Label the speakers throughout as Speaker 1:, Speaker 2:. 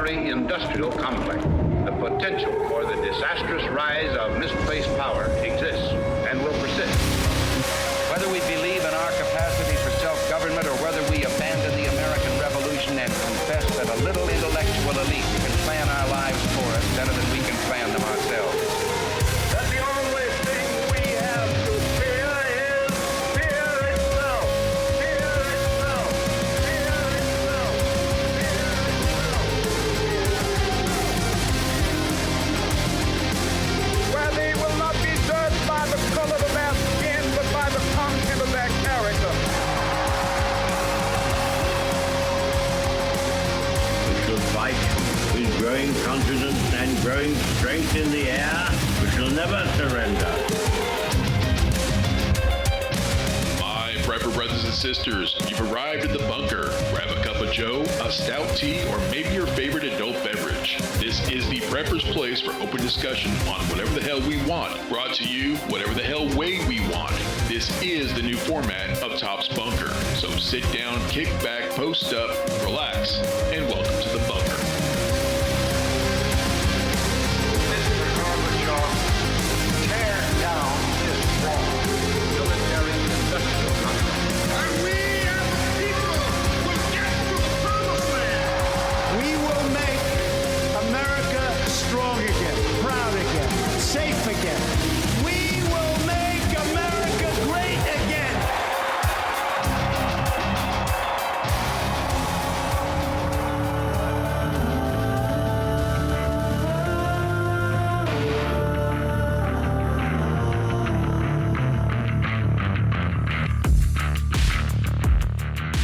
Speaker 1: military-industrial complex. The potential for the disastrous rise of misplaced power exists and will persist.
Speaker 2: Whether we believe in our capacity for self-government or whether we abandon the American Revolution and confess that a little intellectual elite can plan our lives for us better than we can plan them ourselves.
Speaker 3: That the only thing we have to fear is fear itself. Fear itself. Fear itself. Fear itself. Where they will not be judged by the color of their skin, but by the content of their character.
Speaker 4: We shall fight with growing confidence and growing strength in the air. We shall never surrender.
Speaker 5: My prepper brothers and sisters, you've arrived at the bunker. Grab a cup of joe, a stout tea, or maybe your favorite adult beverage. This is the prepper's place for open discussion on whatever the hell we want. Brought to you whatever the hell way we want. This is the new format of Top's Bunker. So sit down, kick back, post up, relax, and welcome to the bunker.
Speaker 1: Mr. Gorbachev, tear down this wall. Military-industrial complex.
Speaker 3: And we as a people will get to the promised land.
Speaker 6: We will make America strong again, proud again, safe again. We will make America great again.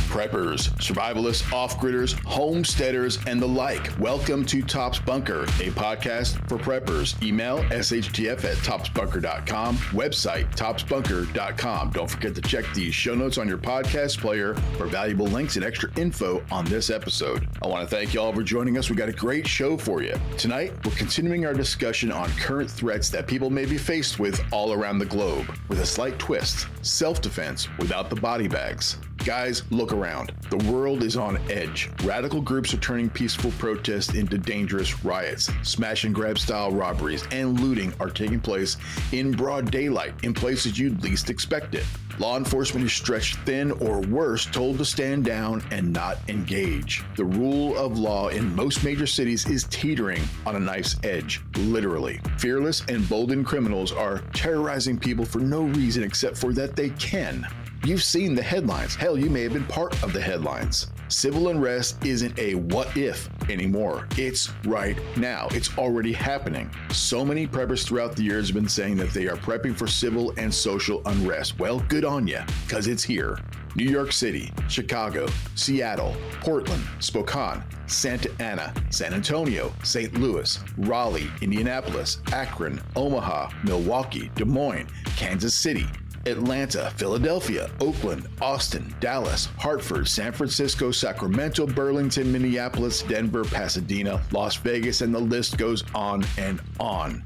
Speaker 5: Preppers, survivalists, off-gridders, homesteaders, and the like. Welcome to Top's Bunker, a podcast for preppers. Email shtf@topsbunker.com. Website, topsbunker.com. Don't forget to check the show notes on your podcast player for valuable links and extra info on this episode. I want to thank you all for joining us. We got a great show for you. Tonight, we're continuing our discussion on current threats that people may be faced with all around the globe, with a slight twist: self-defense without the body bags. Guys, look around. The world is on edge. Radical groups are turning peaceful protests into dangerous riots. Smash and grab style robberies and looting are taking place in broad daylight in places you'd least expect it. Law enforcement is stretched thin or worse, told to stand down and not engage. The rule of law in most major cities is teetering on a knife's edge, literally. Fearless and emboldened criminals are terrorizing people for no reason except for that they can. You've seen the headlines. Hell, you may have been part of the headlines. Civil unrest isn't a what if anymore. It's right now. It's already happening. So many preppers throughout the years have been saying that they are prepping for civil and social unrest. Well, good on ya, because it's here. New York City, Chicago, Seattle, Portland, Spokane, Santa Ana, San Antonio, St. Louis, Raleigh, Indianapolis, Akron, Omaha, Milwaukee, Des Moines, Kansas City, Atlanta, Philadelphia, Oakland, Austin, Dallas, Hartford, San Francisco, Sacramento, Burlington, Minneapolis, Denver, Pasadena, Las Vegas, and the list goes on and on.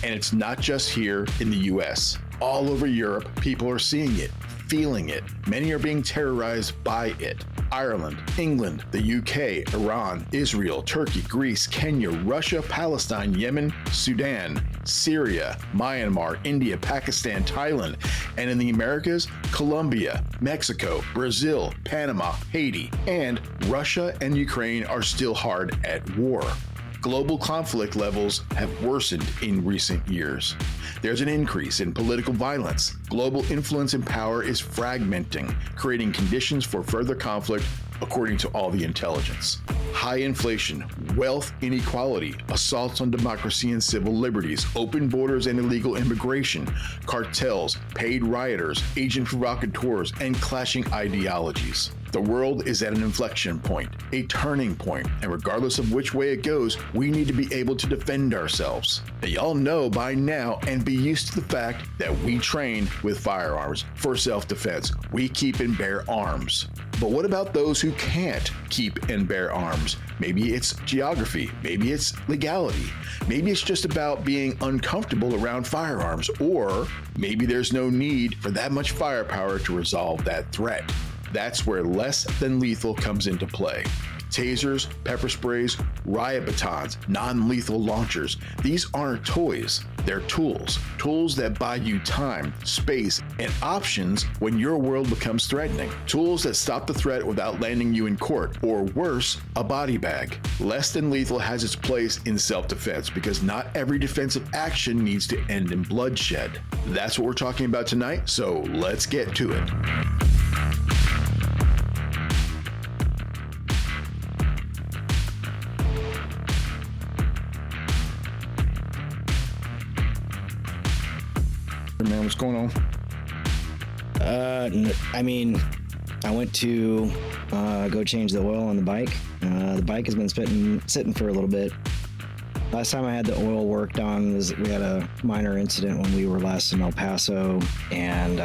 Speaker 5: And it's not just here in the US. All over Europe, people are seeing it, feeling it. Many are being terrorized by it. Ireland, England, the UK, Iran, Israel, Turkey, Greece, Kenya, Russia, Palestine, Yemen, Sudan, Syria, Myanmar, India, Pakistan, Thailand, and in the Americas, Colombia, Mexico, Brazil, Panama, Haiti, and Russia and Ukraine are still hard at war. Global conflict levels have worsened in recent years. There's an increase in political violence. Global influence and power is fragmenting, creating conditions for further conflict, according to all the intelligence. High inflation, wealth inequality, assaults on democracy and civil liberties, open borders and illegal immigration, cartels, paid rioters, agent provocateurs, and clashing ideologies. The world is at an inflection point, a turning point, and regardless of which way it goes, we need to be able to defend ourselves. Now, y'all know by now and be used to the fact that we train with firearms for self-defense. We keep and bear arms. But what about those who can't keep and bear arms? Maybe it's geography, maybe it's legality, maybe it's just about being uncomfortable around firearms, or maybe there's no need for that much firepower to resolve that threat. That's where less than lethal comes into play. Tasers, pepper sprays, riot batons, non-lethal launchers. These aren't toys. They're tools. Tools that buy you time, space, and options when your world becomes threatening. Tools that stop the threat without landing you in court, or worse, a body bag. Less than lethal has its place in self-defense because not every defensive action needs to end in bloodshed. That's what we're talking about tonight, so let's get to it. Man, what's going on?
Speaker 7: I went to go change the oil on the bike. The bike has been sitting for a little bit. Last time I had the oil worked on was we had a minor incident when we were last in El Paso, and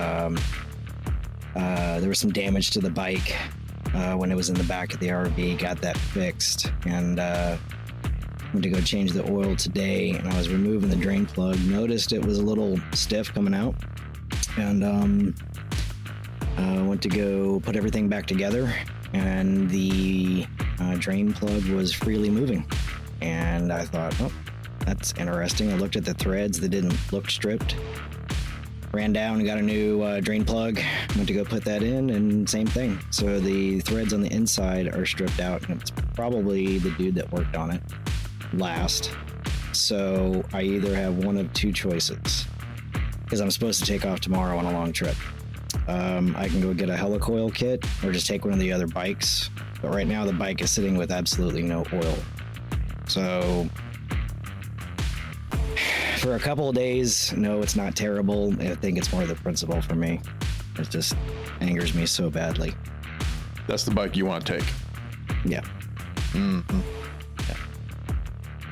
Speaker 7: there was some damage to the bike when it was in the back of the RV. Got that fixed, and went to go change the oil today, and I was removing the drain plug. Noticed it was a little stiff coming out, and went to go put everything back together, and the drain plug was freely moving. And I thought, oh, that's interesting. I looked at the threads that didn't look stripped. Ran down and got a new drain plug. Went to go put that in, and same thing. So the threads on the inside are stripped out, and it's probably the dude that worked on it last. So I either have one of two choices, because I'm supposed to take off tomorrow on a long trip. I can go get a helicoil kit or just take one of the other bikes. But right now the bike is sitting with absolutely no oil. So for a couple of days, no, it's not terrible. I think it's more the principle for me. It just angers me so badly.
Speaker 5: That's the bike you want to take.
Speaker 7: Yeah.
Speaker 5: Mm-hmm.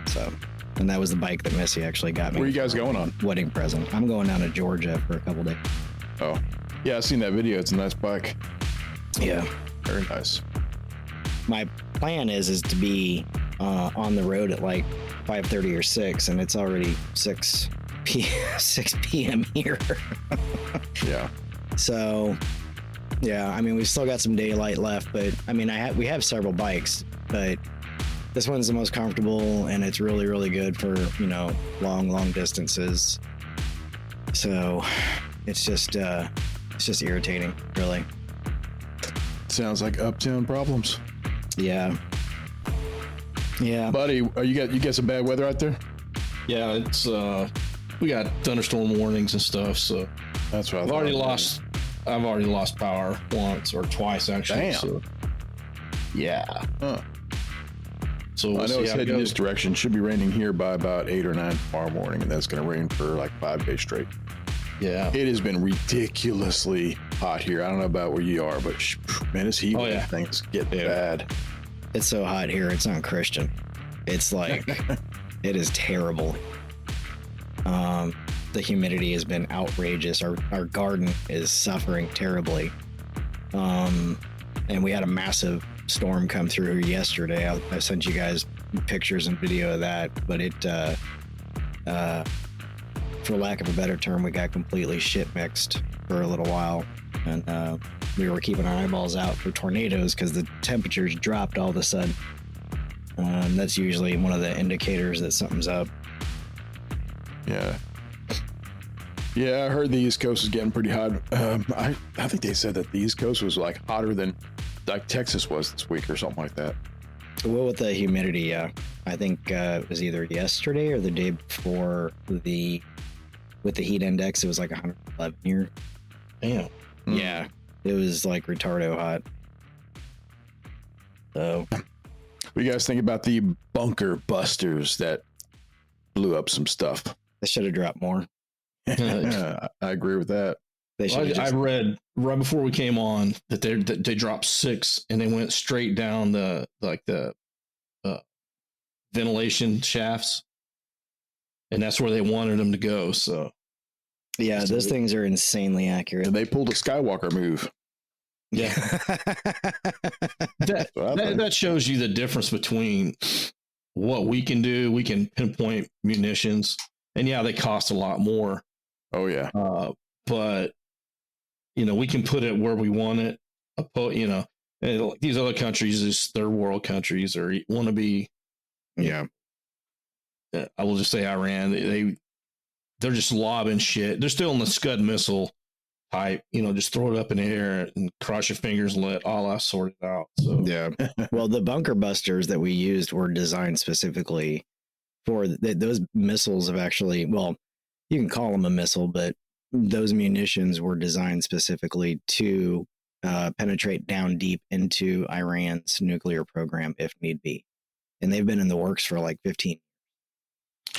Speaker 7: So, and that was the bike that Missy actually got me.
Speaker 5: Where are you guys going on?
Speaker 7: Wedding present. I'm going down to Georgia for a couple days.
Speaker 5: Oh, yeah, I've seen that video. It's a nice bike.
Speaker 7: Yeah.
Speaker 5: Very nice.
Speaker 7: My plan is to be on the road at like 5:30 or 6, and it's already 6 p.m. here.
Speaker 5: Yeah.
Speaker 7: So, yeah, I mean, we've still got some daylight left, but I mean, we have several bikes, but this one's the most comfortable, and it's really, really good for, long distances. So it's just irritating, really.
Speaker 5: Sounds like uptown problems.
Speaker 7: Yeah.
Speaker 5: Buddy, you got some bad weather out there?
Speaker 8: Yeah, it's we got thunderstorm warnings and stuff, so
Speaker 5: That's what
Speaker 8: I've already lost power once or twice actually.
Speaker 5: Damn.
Speaker 8: So, yeah.
Speaker 5: Huh.
Speaker 8: So
Speaker 5: I
Speaker 8: we'll
Speaker 5: know
Speaker 8: see
Speaker 5: it's
Speaker 8: how it
Speaker 5: heading
Speaker 8: goes.
Speaker 5: this direction. Should be raining here by about 8 or 9 tomorrow morning, and that's going to rain for like 5 days straight.
Speaker 8: Yeah.
Speaker 5: It has been ridiculously hot here. I don't know about where you are, but man, this heat
Speaker 8: yeah.
Speaker 5: things get
Speaker 8: Yeah.
Speaker 5: bad.
Speaker 7: It's so hot here, it's unchristian. It's like, it is terrible. The humidity has been outrageous. Our garden is suffering terribly. And we had a massive storm come through yesterday. I sent you guys pictures and video of that, but it, for lack of a better term, we got completely shit mixed for a little while. And we were keeping our eyeballs out for tornadoes because the temperatures dropped all of a sudden. That's usually one of the indicators that something's up.
Speaker 5: Yeah. Yeah, I heard the East Coast is getting pretty hot. I think they said that the East Coast was like hotter than like Texas was this week or something like that.
Speaker 7: Well, with the humidity, yeah. I think it was either yesterday or the day before with the heat index, it was like 111 here.
Speaker 8: Damn.
Speaker 7: Yeah, it was like retardo hot. So,
Speaker 5: What do you guys think about the bunker busters that blew up some stuff?
Speaker 7: they should have dropped more.
Speaker 5: I agree with that.
Speaker 7: They should have
Speaker 8: I read right before we came on that they dropped 6 and they went straight down the ventilation shafts, and that's where they wanted them to go. So
Speaker 7: yeah, those things are insanely accurate.
Speaker 5: And they pulled a Skywalker move.
Speaker 8: yeah, that shows you the difference between what we can do. We can pinpoint munitions, and yeah, they cost a lot more.
Speaker 5: Oh yeah.
Speaker 8: But we can put it where we want it. And like these other countries, these third world countries, or want to be.
Speaker 7: Yeah.
Speaker 8: I will just say Iran. They're just lobbing shit. They're still in the Scud missile type. Just throw it up in the air and cross your fingers and let Allah sort it out. So
Speaker 7: Yeah. Well, the bunker busters that we used were designed specifically for those missiles. Have actually, well, you can call them a missile, but those munitions were designed specifically to penetrate down deep into Iran's nuclear program if need be. And they've been in the works for like 15.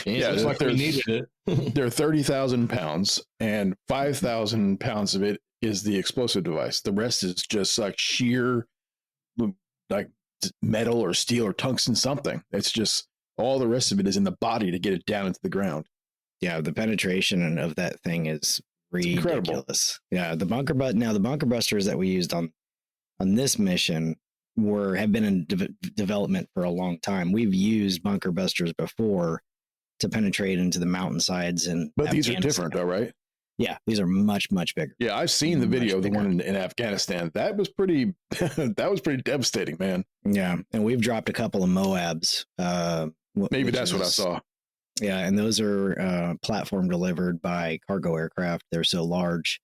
Speaker 8: yeah, it's like we needed it.
Speaker 5: They're 30,000 pounds, and 5,000 pounds of it is the explosive device. The rest is just like sheer, like metal or steel or tungsten something. It's just all the rest of it is in the body to get it down into the ground.
Speaker 7: Yeah, the penetration of that thing is ridiculous. Yeah, the bunker busters that we used on this mission have been in development for a long time. We've used bunker busters before to penetrate into the mountainsides,
Speaker 5: but these are different, though, right?
Speaker 7: Yeah, these are much bigger.
Speaker 5: Yeah, I've seen the video, the one in Afghanistan. That was pretty. That was pretty devastating, man.
Speaker 7: Yeah, and we've dropped a couple of Moabs.
Speaker 5: Maybe that's what I saw.
Speaker 7: Yeah, and those are platform delivered by cargo aircraft. They're so large.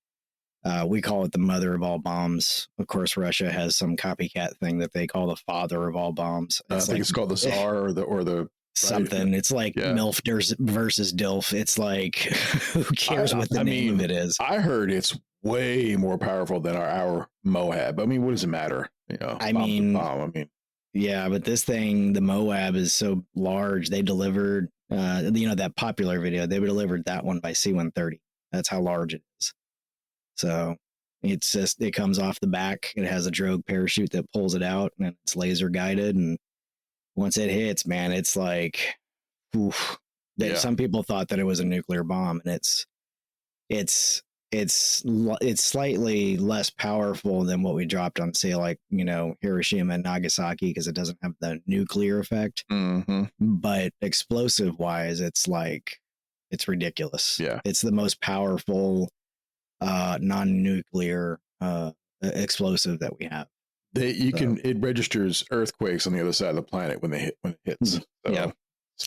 Speaker 7: We call it the mother of all bombs. Of course, Russia has some copycat thing that they call the father of all bombs.
Speaker 5: I think it's called the Tsar or the
Speaker 7: something. Right? It's like MILF versus DILF. It's like who cares what the name of it is?
Speaker 5: I heard it's way more powerful than our Moab. I mean, what does it matter?
Speaker 7: Yeah, but this thing, the Moab, is so large. They delivered, that popular video. They delivered that one by C-130. That's how large it is. So it's just, it comes off the back. It has a drogue parachute that pulls it out, and it's laser guided. And once it hits, man, it's like, oof. Some people thought that it was a nuclear bomb, and it's slightly less powerful than what we dropped on, say, like, Hiroshima and Nagasaki, because it doesn't have the nuclear effect.
Speaker 5: Mm-hmm.
Speaker 7: But explosive wise, it's ridiculous.
Speaker 5: Yeah,
Speaker 7: it's the most powerful non-nuclear explosive that we have.
Speaker 5: It registers earthquakes on the other side of the planet when it hits. So.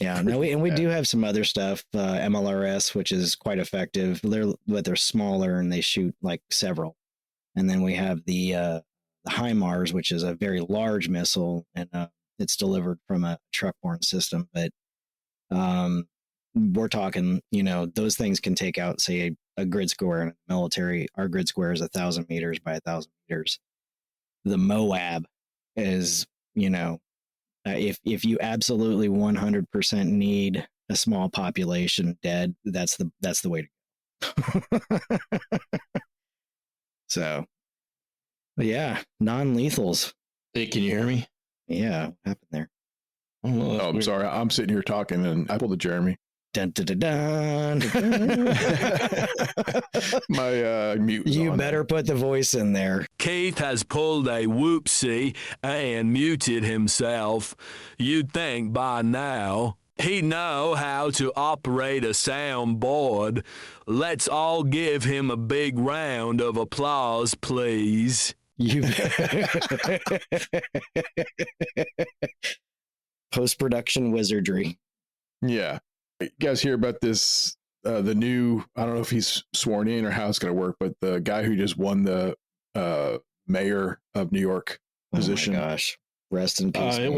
Speaker 7: Yeah. No, we do have some other stuff, MLRS, which is quite effective. They're smaller and they shoot like several. And then we have the HIMARS, which is a very large missile, and it's delivered from a truck-borne system. But we're talking, those things can take out, say, a grid square in the military. Our grid square is 1,000 meters by 1,000 meters. The Moab is, if you absolutely 100% need a small population dead, that's the way to go. So, yeah, non-lethals.
Speaker 8: Hey, can you hear me?
Speaker 7: Yeah, what happened there?
Speaker 5: Oh, I'm sorry. I'm sitting here talking and I pulled a Jeremy.
Speaker 7: Dun, dun, dun, dun.
Speaker 5: My mute was
Speaker 7: You
Speaker 5: on
Speaker 7: better
Speaker 5: there.
Speaker 7: put the voice in there.
Speaker 9: Keith has pulled a whoopsie and muted himself. You'd think by now he'd know how to operate a soundboard. Let's all give him a big round of applause, please.
Speaker 7: Post-production wizardry.
Speaker 5: Yeah. You guys hear about this, the new, I don't know if he's sworn in or how it's going to work, but the guy who just won the mayor of New York position.
Speaker 7: Oh my gosh. Rest in peace.
Speaker 8: He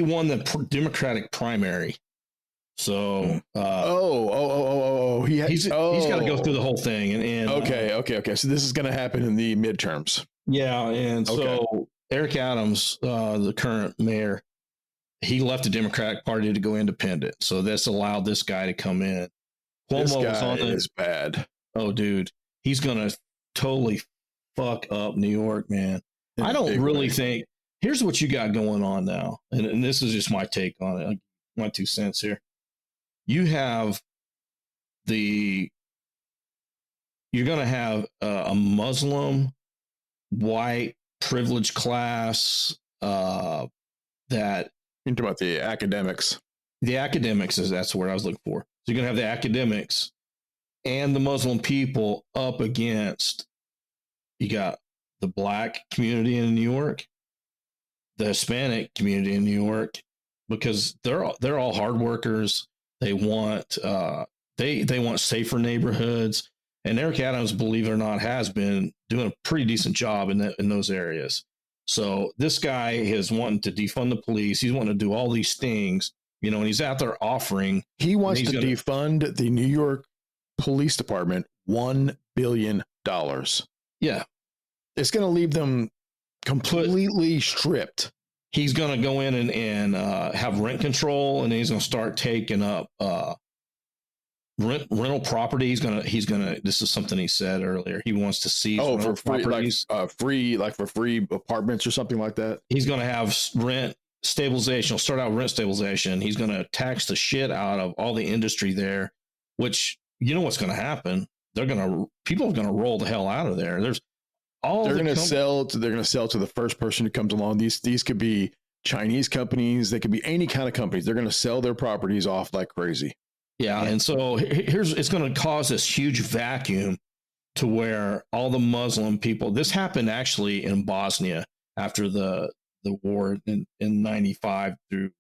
Speaker 8: won the Democratic primary. So, he's got to go through the whole thing. And
Speaker 5: okay. So this is going to happen in the midterms.
Speaker 8: Yeah. And so Eric Adams, the current mayor, he left the Democratic Party to go independent. So this allowed this guy to come in.
Speaker 5: This guy is bad.
Speaker 8: Oh, dude, he's going to totally fuck up New York, man. I don't really think. Here's what you got going on now, and this is just my take on it, my 2 cents here. You have you're going to have a Muslim, white, privileged class that.
Speaker 5: You're talking about the academics.
Speaker 8: The academics that's what I was looking for. So you're going to have the academics and the Muslim people up against you got the black community in New York, the Hispanic community in New York, because they're all hard workers. They want they want safer neighborhoods, and Eric Adams, believe it or not, has been doing a pretty decent job in those areas. So this guy is wanting to defund the police. He's wanting to do all these things, and he's out there offering.
Speaker 5: He wants to defund the New York Police Department $1 billion.
Speaker 8: Yeah.
Speaker 5: It's going to leave them completely stripped.
Speaker 8: He's going to go in and have rent control, and he's going to start taking up rental property. He's gonna. This is something he said earlier. He wants to seize
Speaker 5: for free,
Speaker 8: properties,
Speaker 5: for free apartments or something like that.
Speaker 8: He's going to have rent stabilization. He'll start out rent stabilization. He's going to tax the shit out of all the industry there, which what's going to happen. People are going to roll the hell out of there. They're going to sell to the first person who comes along. These could be Chinese companies. They could be any kind of companies. They're going to sell their properties off like crazy. Yeah. And so it's going to cause this huge vacuum to where all the Muslim people, this happened actually in Bosnia after the war in 95 through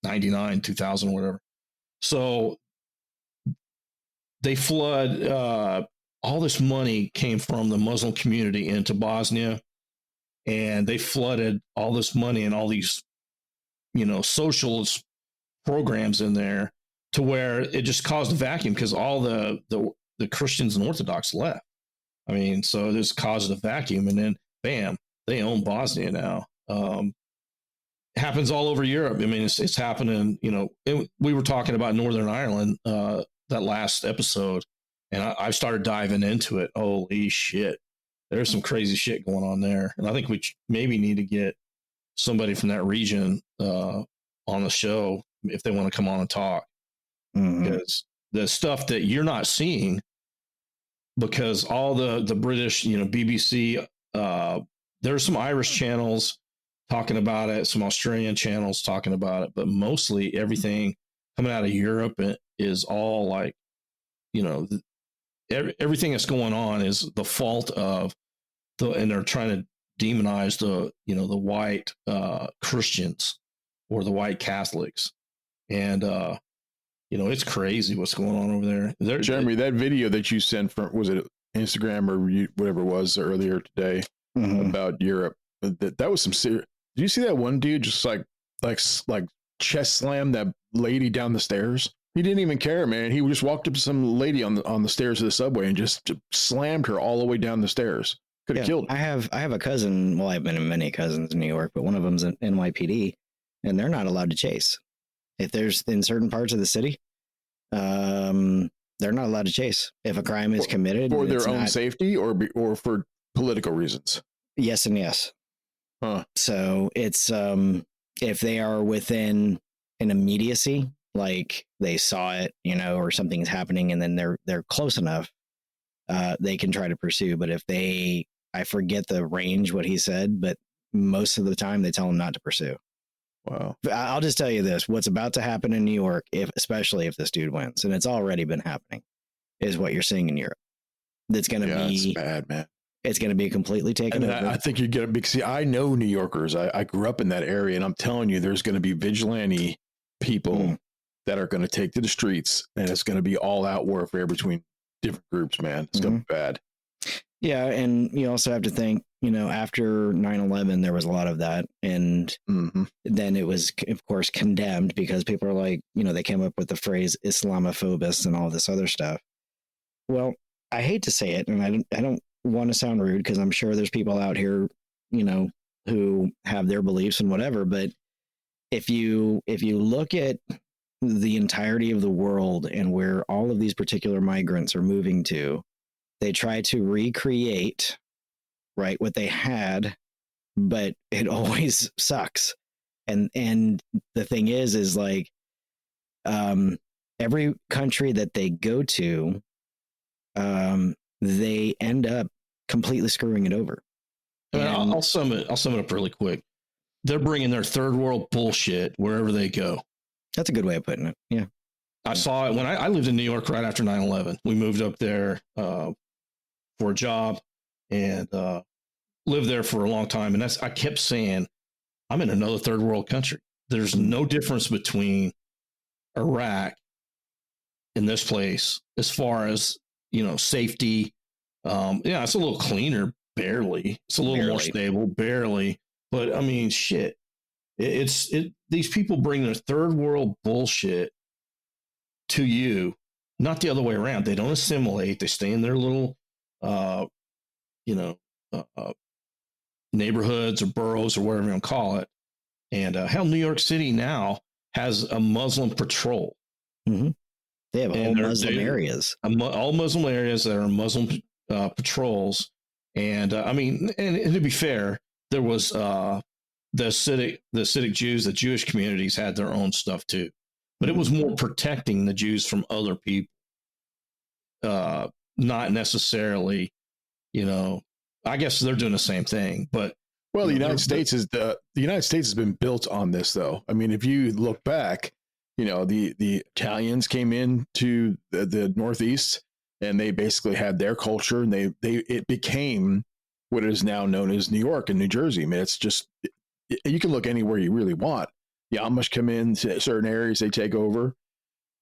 Speaker 8: 99, 2000, whatever. So they flood, all this money came from the Muslim community into Bosnia, and they flooded all this money and all these, socialist programs in there, to where it just caused a vacuum because all the Christians and Orthodox left. I mean, so this caused a vacuum, and then bam, they own Bosnia now. It happens all over Europe. I mean, it's happening. We were talking about Northern Ireland that last episode, and I started diving into it. Holy shit, there's some crazy shit going on there, and I think we maybe need to get somebody from that region on the show if they want to come on and talk. Because the stuff that you're not seeing, because all the British, BBC, there's some Irish channels talking about it, some Australian channels talking about it, but mostly everything coming out of Europe is all like, everything that's going on is the fault of and they're trying to demonize the white Christians or the white Catholics, and it's crazy what's going on over there.
Speaker 5: Jeremy, that video that you sent from, was it Instagram or whatever it was earlier today about Europe? That was some serious. Did you see that one dude just like chest slam that lady down the stairs? He didn't even care, man. He just walked up to some lady on the stairs of the subway and just slammed her all the way down the stairs. Could have killed her.
Speaker 7: I have a cousin. Well, I've been in many cousins in New York, but one of them's an NYPD, and they're not allowed to chase. If there's in certain parts of the city, they're not allowed to chase if a crime is committed
Speaker 5: for their own safety or for political reasons.
Speaker 7: Yes and yes.
Speaker 5: Huh.
Speaker 7: So it's if they are within an immediacy, like they saw it, or something's happening, and then they're close enough, they can try to pursue. But if I forget the range what he said, but most of the time they tell them not to pursue.
Speaker 5: Wow.
Speaker 7: I'll just tell you this: what's about to happen in New York, especially if this dude wins, and it's already been happening, is what you're seeing in Europe. That's going to be
Speaker 5: it's bad, man.
Speaker 7: It's going to be completely taken over.
Speaker 5: I think you're going to be. See, I know New Yorkers. I grew up in that area, and I'm telling you, there's going to be vigilante people that are going to take to the streets, and it's going to be all out warfare between different groups, man. It's going to be bad.
Speaker 7: Yeah. And you also have to think, after 9/11, there was a lot of that. And then it was, of course, condemned because people are like, they came up with the phrase Islamophobists and all this other stuff. Well, I hate to say it, and I don't want to sound rude because I'm sure there's people out here, who have their beliefs and whatever. But if you look at the entirety of the world and where all of these particular migrants are moving to, they try to recreate, right, what they had, but it always sucks. And the thing is like, every country that they go to, they end up completely screwing it over.
Speaker 8: I'll sum it up really quick. They're bringing their third world bullshit wherever they go.
Speaker 7: That's a good way of putting it. Yeah.
Speaker 8: I saw it when I lived in New York right after 9/11. We moved up there for a job. and lived there for a long time. And I kept saying, I'm in another third world country. There's no difference between Iraq and this place as far as, safety. It's a little cleaner, barely. It's a little more stable, barely. But I mean, shit. These people bring their third world bullshit to you, not the other way around. They don't assimilate. They stay in their little, neighborhoods or boroughs or whatever you want to call it. And hell, New York City now has a Muslim patrol.
Speaker 7: Mm-hmm. They have all Muslim areas.
Speaker 8: All Muslim areas that are Muslim patrols. And and to be fair, there was the Hasidic Jews, the Jewish communities had their own stuff too. But it was more protecting the Jews from other people. Not necessarily, I guess they're doing the same thing, but
Speaker 5: the United States has been built on this, though. I mean, if you look back, the Italians came into the Northeast, and they basically had their culture, and it became what is now known as New York and New Jersey. I mean, it's just, you can look anywhere you really want. The Amish come in to certain areas, they take over.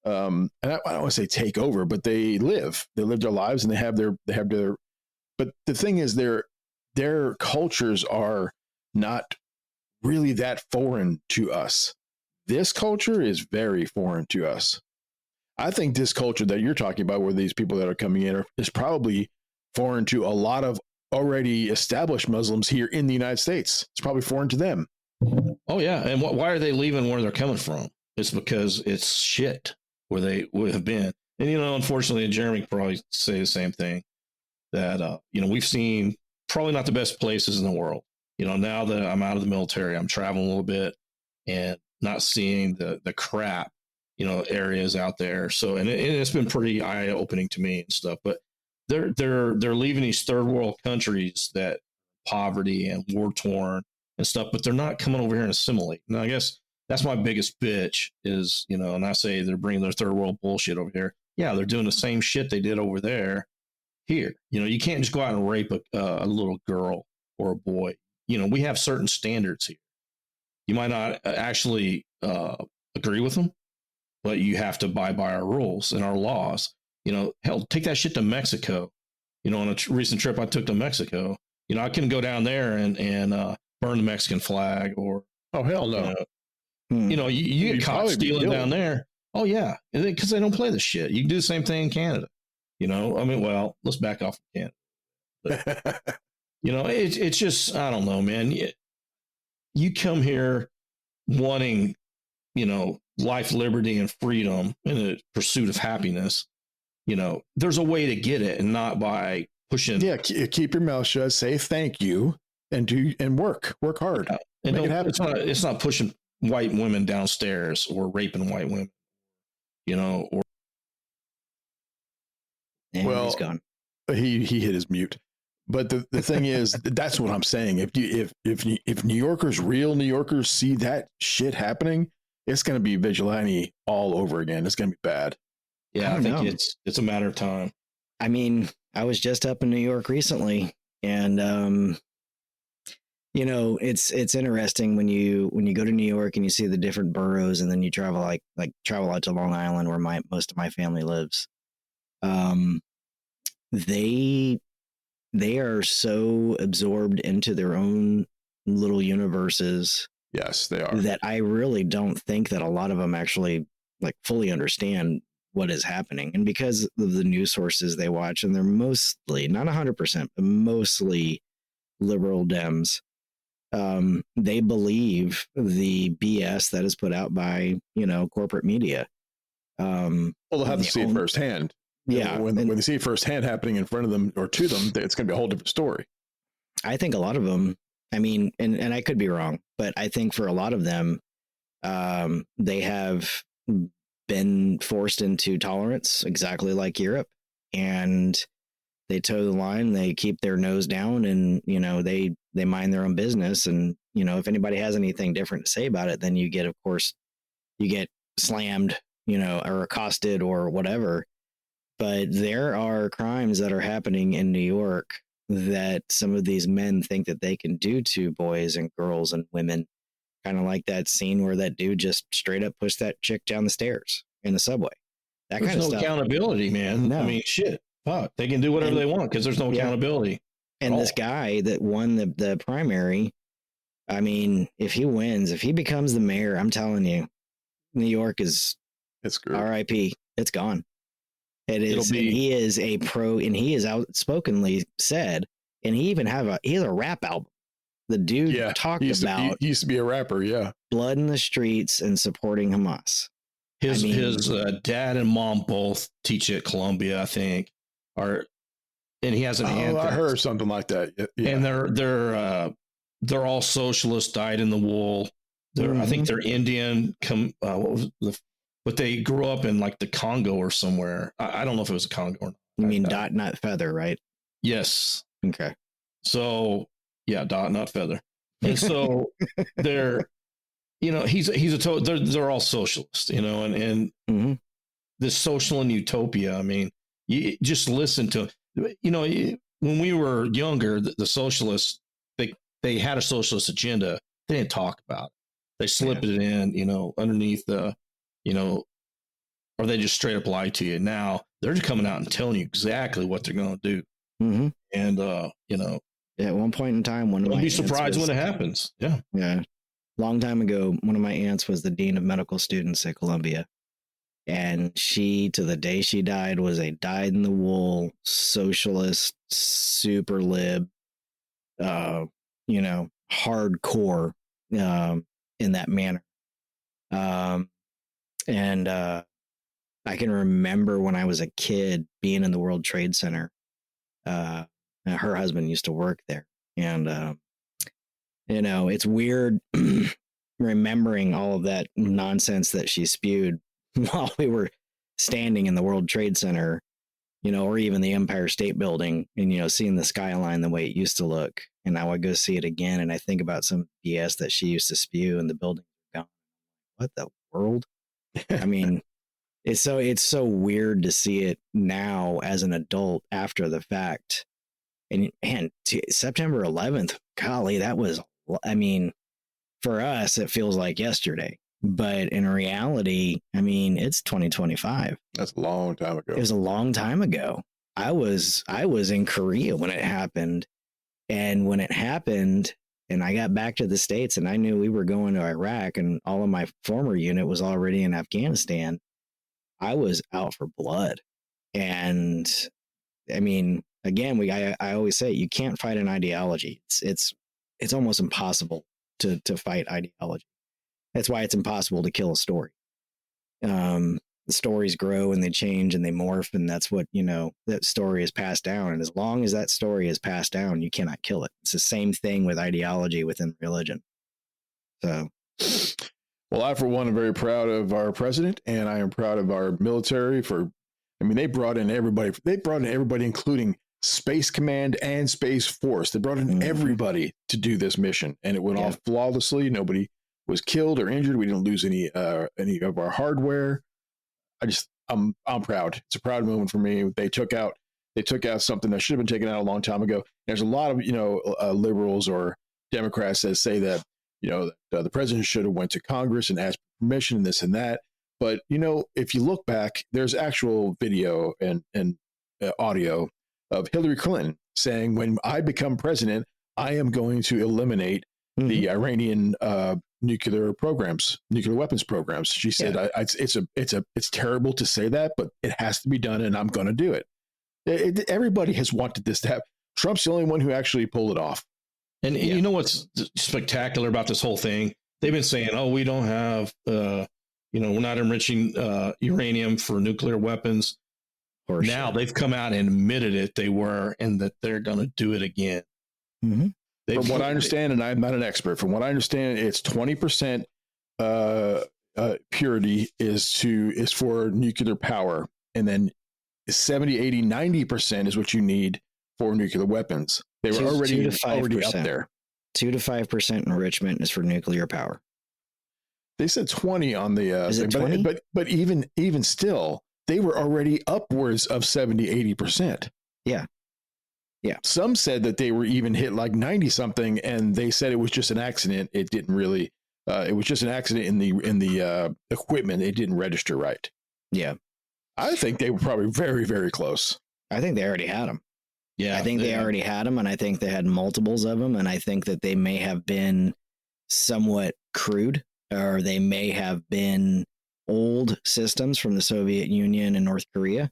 Speaker 5: And I don't want to say take over, but they live their lives, and they have their, but the thing is, their cultures are not really that foreign to us. This culture is very foreign to us. I think this culture that you're talking about, where these people that are coming in, is probably foreign to a lot of already established Muslims here in the United States. It's probably foreign to them.
Speaker 8: Oh yeah, and why are they leaving where they're coming from? It's because it's shit where they would have been. And unfortunately, Jeremy could probably say the same thing. That we've seen probably not the best places in the world. Now that I'm out of the military, I'm traveling a little bit and not seeing the crap, areas out there. So, and it's been pretty eye opening to me and stuff. But they're leaving these third world countries that poverty and war torn and stuff, but they're not coming over here and assimilate. And I guess that's my biggest bitch is, and I say they're bringing their third world bullshit over here. Yeah, they're doing the same shit they did over there. Here, you can't just go out and rape a little girl or a boy. We have certain standards here. You might not actually agree with them, but you have to abide by our rules and our laws. Hell, take that shit to Mexico. On a recent trip I took to Mexico, I couldn't go down there and burn the Mexican flag or. Oh, hell no. You get caught stealing down there. Oh, yeah. Because they don't play the shit. You can do the same thing in Canada. Let's back off from Canada. But, it's just, I don't know, man. You come here wanting, life, liberty, and freedom in a pursuit of happiness. There's a way to get it, and not by pushing. Yeah,
Speaker 5: keep your mouth shut, say thank you, and work hard.
Speaker 8: And it's not pushing white women downstairs or raping white women, or.
Speaker 7: And he's gone.
Speaker 5: He hit his mute. But the thing is, that's what I'm saying. If New Yorkers, real New Yorkers, see that shit happening, it's going to be vigilante all over again. It's going to be bad.
Speaker 8: Yeah, I think it's a matter of time.
Speaker 7: I mean, I was just up in New York recently, and it's interesting when you go to New York and you see the different boroughs, and then you travel travel out to Long Island, where most of my family lives. They are so absorbed into their own little universes.
Speaker 5: Yes, they are.
Speaker 7: That I really don't think that a lot of them actually fully understand what is happening. And because of the news sources they watch, and they're mostly, not 100%, but mostly liberal Dems, they believe the BS that is put out by, corporate media.
Speaker 5: Well, they'll have to see it firsthand.
Speaker 7: Yeah.
Speaker 5: When they see it firsthand happening in front of them or to them, it's going to be a whole different story.
Speaker 7: I think a lot of them, I mean, and I could be wrong, but I think for a lot of them, they have been forced into tolerance, exactly like Europe, and they toe the line. They keep their nose down, and they mind their own business. And if anybody has anything different to say about it, then you get slammed, or accosted or whatever. But there are crimes that are happening in New York that some of these men think that they can do to boys and girls and women. Kind of like that scene where that dude just straight up pushed that chick down the stairs in the subway. That
Speaker 8: There's
Speaker 7: kind of
Speaker 8: no
Speaker 7: stuff.
Speaker 8: accountability, man.
Speaker 7: No.
Speaker 8: I mean, shit. Fuck. They can do whatever they want because there's no accountability.
Speaker 7: And this guy that won the primary, I mean, if he wins, if he becomes the mayor, I'm telling you, New York is RIP. It's gone. It is. He is a pro, and he is outspokenly said, and he even he has a rap album. The dude talked about
Speaker 5: he used to be a rapper,
Speaker 7: blood in the streets and supporting Hamas.
Speaker 8: His dad and mom both teach at Columbia, I think, and he has an aunt.
Speaker 5: I heard something like that. Yeah.
Speaker 8: And they're all socialists, dyed in the wool. I think they're Indian. But they grew up in like the Congo or somewhere. I don't know if it was a Congo or not.
Speaker 7: You mean Dot Not Feather, right?
Speaker 8: Yes.
Speaker 7: Okay.
Speaker 8: So yeah, Dot Not Feather. And so they're, they're all socialists, and this social and utopia. I mean, you just listen to, when we were younger, the socialists, they had a socialist agenda. They didn't talk about it. They slipped it in, underneath the, or they just straight up lie to you. Now they're just coming out and telling you exactly what they're going to do.
Speaker 7: Mm-hmm.
Speaker 8: And,
Speaker 7: at one point in time,
Speaker 8: don't be surprised when it happens. Yeah.
Speaker 7: Yeah. Long time ago, one of my aunts was the dean of medical students at Columbia. And she, to the day she died, was a dyed in the wool socialist, super lib, hardcore in that manner. And I can remember when I was a kid being in the World Trade Center. Her husband used to work there. And, it's weird remembering all of that nonsense that she spewed while we were standing in the World Trade Center, or even the Empire State Building and, seeing the skyline the way it used to look. And now I go see it again and I think about some BS that she used to spew and the building gone. What the world? I mean, it's so weird to see it now as an adult after the fact. And September 11th, golly, that was, for us, it feels like yesterday. But in reality, it's 2025.
Speaker 5: That's a long time ago.
Speaker 7: It was a long time ago. I was in Korea when it happened. And when it happened, and I got back to the States and I knew we were going to Iraq and all of my former unit was already in Afghanistan, I was out for blood. And again, I always say you can't fight an ideology. It's almost impossible to fight ideology. That's why it's impossible to kill a story. The stories grow and they change and they morph, and that's what that story is passed down. And as long as that story is passed down, you cannot kill it. It's the same thing with ideology within religion. So,
Speaker 5: well, I for one am very proud of our president, and I am proud of our military they brought in everybody. They brought in everybody, including Space Command and Space Force. They brought in everybody to do this mission, and it went off flawlessly. Nobody was killed or injured. We didn't lose any of our hardware. I'm proud. It's a proud moment for me. They took out something that should have been taken out a long time ago. There's a lot of liberals or Democrats that say that the president should have went to Congress and asked permission and this and that. But if you look back, there's actual video and audio of Hillary Clinton saying, "When I become president, I am going to eliminate the Iranian nuclear weapons programs." She said, "It's terrible to say that, but it has to be done, and I'm going to do it." Everybody has wanted this to happen. Trump's the only one who actually pulled it off.
Speaker 8: And you know what's spectacular about this whole thing? They've been saying, "Oh, we don't have, we're not enriching uranium for nuclear weapons." Now they've come out and admitted it, they were, and that they're going to do it again.
Speaker 5: From what I understand, and I'm not an expert, from what I understand, it's 20% purity is for nuclear power, and then 70, 80, 90% is what you need for nuclear weapons. They were already up there.
Speaker 7: 2 to 5% enrichment is for nuclear power.
Speaker 5: They said 20 on the
Speaker 7: is it 20?
Speaker 5: But even still, they were already upwards of 70, 80%.
Speaker 7: Yeah. Yeah.
Speaker 5: Some said that they were even hit like 90 something, and they said it was just an accident. It didn't really. It was just an accident in the equipment. It didn't register right.
Speaker 7: Yeah.
Speaker 5: I think they were probably very, very close.
Speaker 7: I think they already had them.
Speaker 8: Yeah,
Speaker 7: I think they already had them, and I think they had multiples of them, and I think that they may have been somewhat crude, or they may have been old systems from the Soviet Union and North Korea,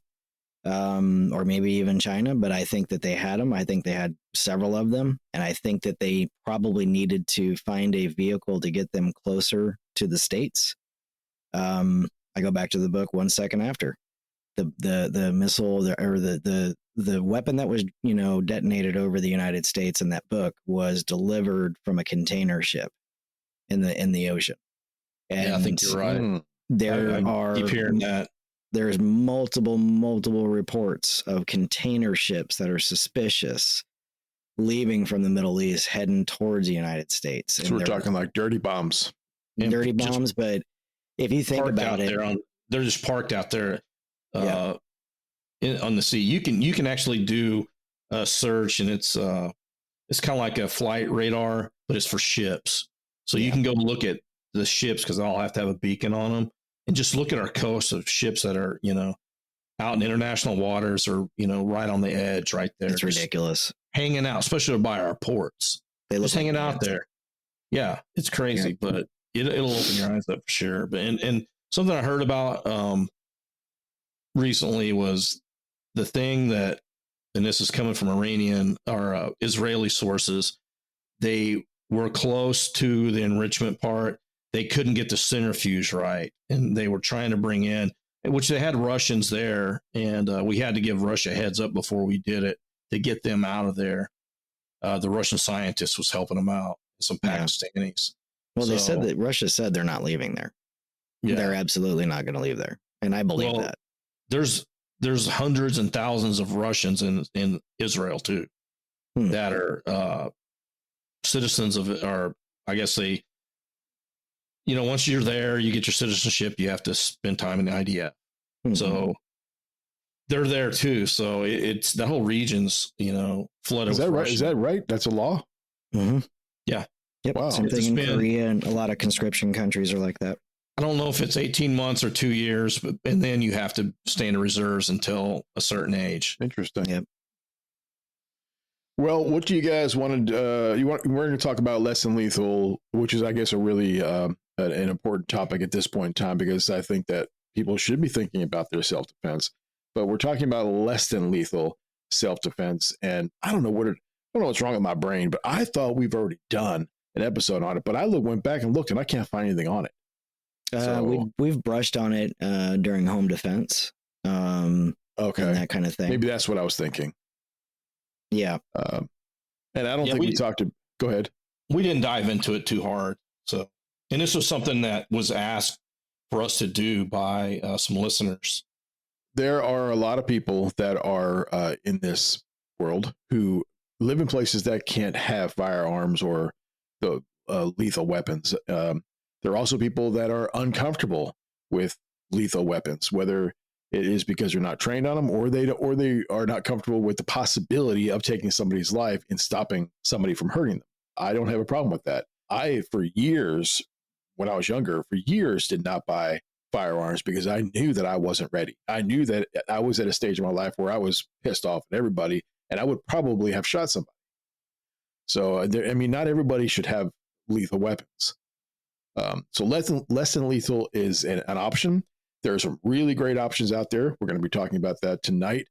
Speaker 7: or maybe even China, but I think that they had them. I think they had several of them, and I think that they probably needed to find a vehicle to get them closer to the States. I go back to the book 1 second after. The missile or the weapon that was detonated over the United States in that book was delivered from a container ship in the ocean. And
Speaker 8: I think you're right.
Speaker 7: I
Speaker 8: keep hearing that.
Speaker 7: There's multiple reports of container ships that are suspicious leaving from the Middle East heading towards the United States.
Speaker 5: So we're talking like dirty bombs.
Speaker 7: Dirty bombs, but if you think about it,
Speaker 8: they're just parked out there. On the sea, you can actually do a search, and it's kind of like a flight radar, but it's for ships. So you can go look at the ships because they all have to have a beacon on them, and just look at our coast of ships that are out in international waters or right on the edge, right there.
Speaker 7: It's ridiculous,
Speaker 8: hanging out, especially by our ports. They look just hanging out there. Yeah, it's crazy, but it'll open your eyes up for sure. But and something I heard about recently was the thing that, and this is coming from Iranian or Israeli sources, they were close to the enrichment part. They couldn't get the centrifuge right, and they were trying to bring in, which they had Russians there, and we had to give Russia a heads up before we did it to get them out of there. The Russian scientist was helping them out, some Pakistanis.
Speaker 7: Well, they said that Russia said they're not leaving there. Yeah. They're absolutely not going to leave there, and I believe that.
Speaker 8: There's hundreds and thousands of Russians in Israel too that are citizens of, or I guess they, once you're there, you get your citizenship, you have to spend time in the IDF. So they're there too. So it's the whole region's, flooded.
Speaker 5: Is that right? Is that right? That's a law.
Speaker 7: Mm-hmm.
Speaker 8: Yeah.
Speaker 7: Yep. Wow. Same thing in Korea, and a lot of conscription countries are like that.
Speaker 8: I don't know if it's 18 months or 2 years, and then you have to stay in the reserves until a certain age.
Speaker 5: Interesting.
Speaker 7: Yep.
Speaker 5: Well, what do you guys wanted? We're going to talk about less than lethal, which is, I guess, a really an important topic at this point in time, because I think that people should be thinking about their self-defense. But we're talking about less than lethal self-defense, and I don't know what's wrong with my brain, but I thought we've already done an episode on it. But I went back and looked, and I can't find anything on it.
Speaker 7: We've brushed on it during home defense.
Speaker 5: Okay,
Speaker 7: and that kind of thing.
Speaker 5: Maybe that's what I was thinking.
Speaker 7: Yeah.
Speaker 5: And I don't think we talked to. Go ahead.
Speaker 8: We didn't dive into it too hard. So, and this was something that was asked for us to do by some listeners.
Speaker 5: There are a lot of people that are in this world who live in places that can't have firearms or the lethal weapons. There are also people that are uncomfortable with lethal weapons, whether it is because they're not trained on them, or they are not comfortable with the possibility of taking somebody's life and stopping somebody from hurting them. I don't have a problem with that. For years, when I was younger, did not buy firearms because I knew that I wasn't ready. I knew that I was at a stage of my life where I was pissed off at everybody, and I would probably have shot somebody. So, not everybody should have lethal weapons. So less than lethal is an option. There are some really great options out there. We're going to be talking about that tonight.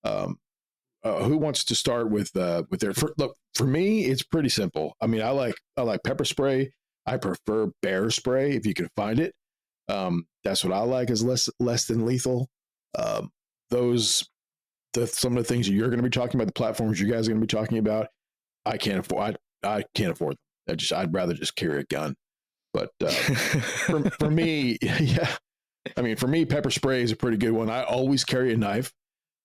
Speaker 5: Who wants to start with their? Look, for me, it's pretty simple. I like pepper spray. I prefer bear spray if you can find it. That's what I like, is less than lethal. Some of the things that you're going to be talking about, the platforms you guys are going to be talking about, I can't afford. I can't afford them. I'd rather just carry a gun. But for me, yeah, for me, pepper spray is a pretty good one. I always carry a knife,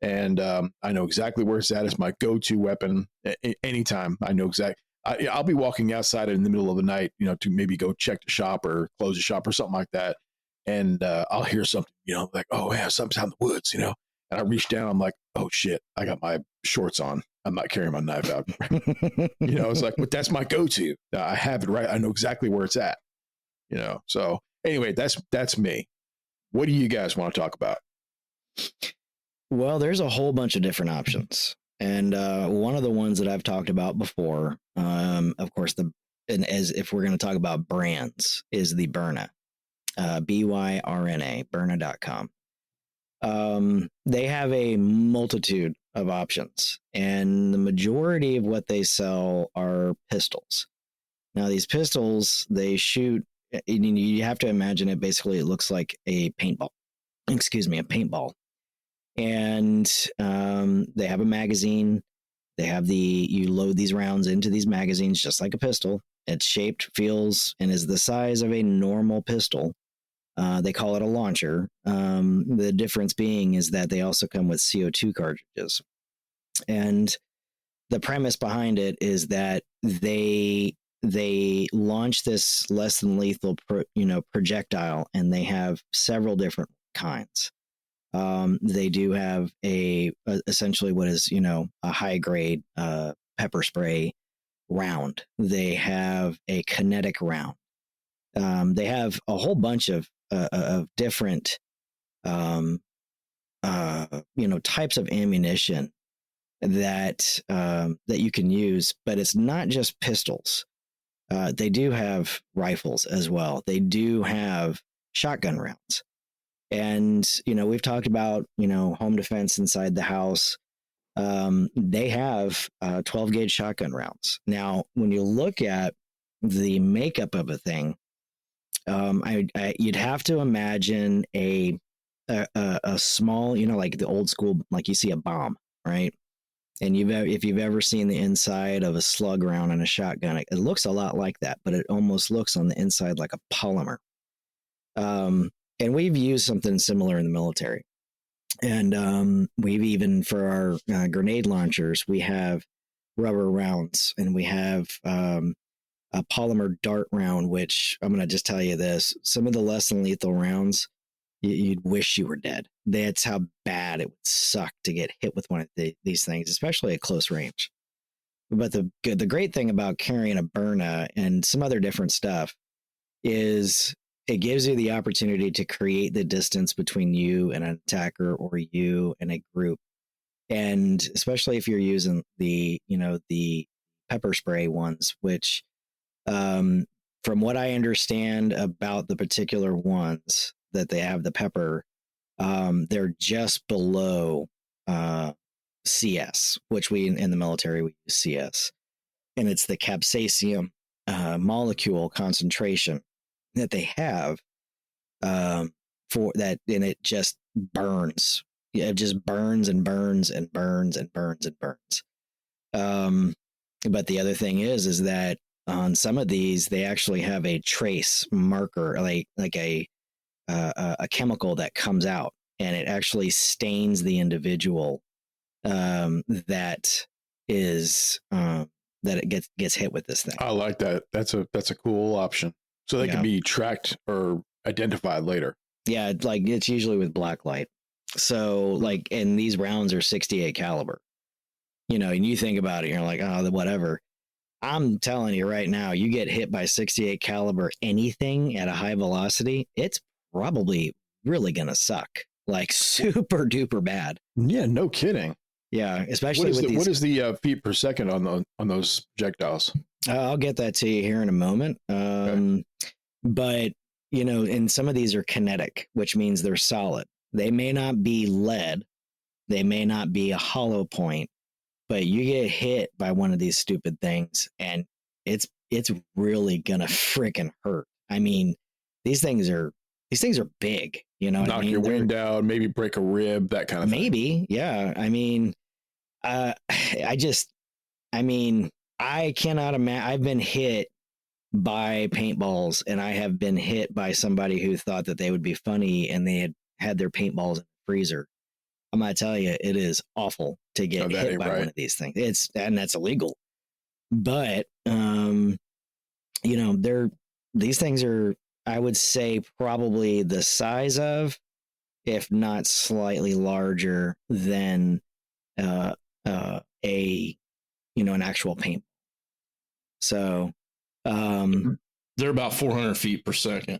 Speaker 5: and I know exactly where it's at. It's my go-to weapon anytime. I know exactly. I'll be walking outside in the middle of the night, to maybe go check the shop or close the shop or something like that, and I'll hear something, like, oh yeah, something's out in the woods, and And I reached down. I'm like, oh shit, I got my shorts on. I'm not carrying my knife out. It's like, but that's my go-to. I have it right. I know exactly where it's at. So anyway, that's me. What do you guys want to talk about?
Speaker 7: Well, there's a whole bunch of different options. And one of the ones that I've talked about before, of course, and as if we're going to talk about brands, is the Byrna, BYRNA, Byrna.com. They have a multitude of options, and the majority of what they sell are pistols. Now, these pistols, they shoot, you have to imagine it basically, it looks like a paintball. A paintball. And they have a magazine. They have you load these rounds into these magazines just like a pistol. It's shaped, feels, and is the size of a normal pistol. They call it a launcher. The difference being is that they also come with CO2 cartridges. And the premise behind it is that they launch this less than lethal projectile, and they have several different kinds. They do have essentially what is a high grade pepper spray round. They have a kinetic round. They have a whole bunch of different types of ammunition that you can use, but it's not just pistols. They do have rifles as well. They do have shotgun rounds. And, we've talked about, home defense inside the house. They have 12 gauge shotgun rounds. Now, when you look at the makeup of a thing, you'd have to imagine a small, like the old school, like you see a bomb, right? And if you've ever seen the inside of a slug round in a shotgun, it looks a lot like that, but it almost looks on the inside like a polymer. And we've used something similar in the military. And we've even, for our grenade launchers, we have rubber rounds, and we have a polymer dart round, which I'm going to just tell you this. Some of the less than lethal rounds, you'd wish you were dead. That's how bad it would suck to get hit with one of these things, especially at close range. But the great thing about carrying a Byrna and some other different stuff is it gives you the opportunity to create the distance between you and an attacker, or you and a group. And especially if you're using the pepper spray ones, which, from what I understand about the particular ones that they have, the pepper, they're just below CS, which we in the military, we use CS. And it's the capsaicin molecule concentration that they have for that, and it just burns. It just burns and burns and burns and burns and burns. But the other thing is that on some of these, they actually have a trace marker, like a chemical that comes out, and it actually stains the individual that it gets hit with this thing.
Speaker 5: I like that. That's a cool option. So they can be tracked or identified later.
Speaker 7: Yeah, it's usually with black light. So and these rounds are 68 caliber. And you think about it, you're like, oh, whatever. I'm telling you right now, you get hit by 68 caliber anything at a high velocity, it's probably really gonna suck, like super duper bad.
Speaker 5: Yeah, no kidding.
Speaker 7: Yeah, especially
Speaker 5: what is the feet per second on those projectiles?
Speaker 7: I'll get that to you here in a moment. Okay. But and some of these are kinetic, which means they're solid. They may not be lead, they may not be a hollow point, but you get hit by one of these stupid things, and it's really gonna freaking hurt. I mean, these things are big.
Speaker 5: Knock your wind out, maybe break a rib, that kind of thing.
Speaker 7: Maybe, yeah. I mean, I cannot imagine. I've been hit by paintballs, and I have been hit by somebody who thought that they would be funny, and they had their paintballs in the freezer. I'm going to tell you, it is awful to get hit by one of these things. And that's illegal. But, these things are, I would say, probably the size of if not slightly larger than an actual paint. So,
Speaker 8: they're about 400 feet per second.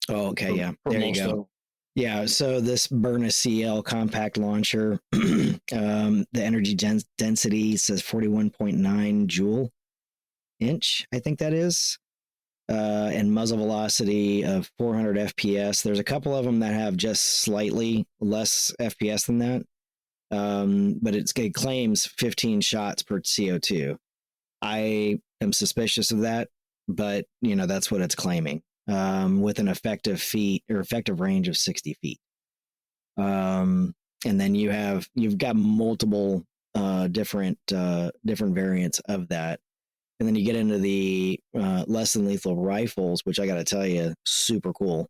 Speaker 7: Oh, okay, yeah,
Speaker 8: for
Speaker 7: there you
Speaker 8: most of
Speaker 7: go.
Speaker 8: them.
Speaker 7: Yeah, so this Byrna CL compact launcher, the energy density says 41.9 joule inch, I think that is, and muzzle velocity of 400 FPS. There's a couple of them that have just slightly less FPS than that, but it claims 15 shots per CO2. I am suspicious of that, but that's what it's claiming, with an effective range of 60 feet. And then you've got multiple different variants of that. And then you get into the less than lethal rifles, which I got to tell you, super cool.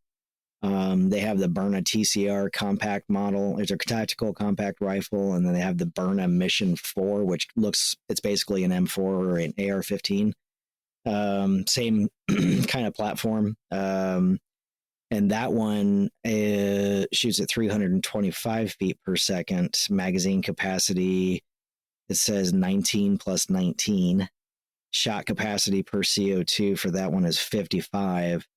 Speaker 7: They have the Byrna TCR compact model. It's a tactical compact rifle, and then they have the Byrna Mission 4, which it's basically an M4 or an AR-15. Same kind of platform. And that one shoots at 325 feet per second. Magazine capacity, it says 19 plus 19. Shot capacity per CO2 for that one is 55.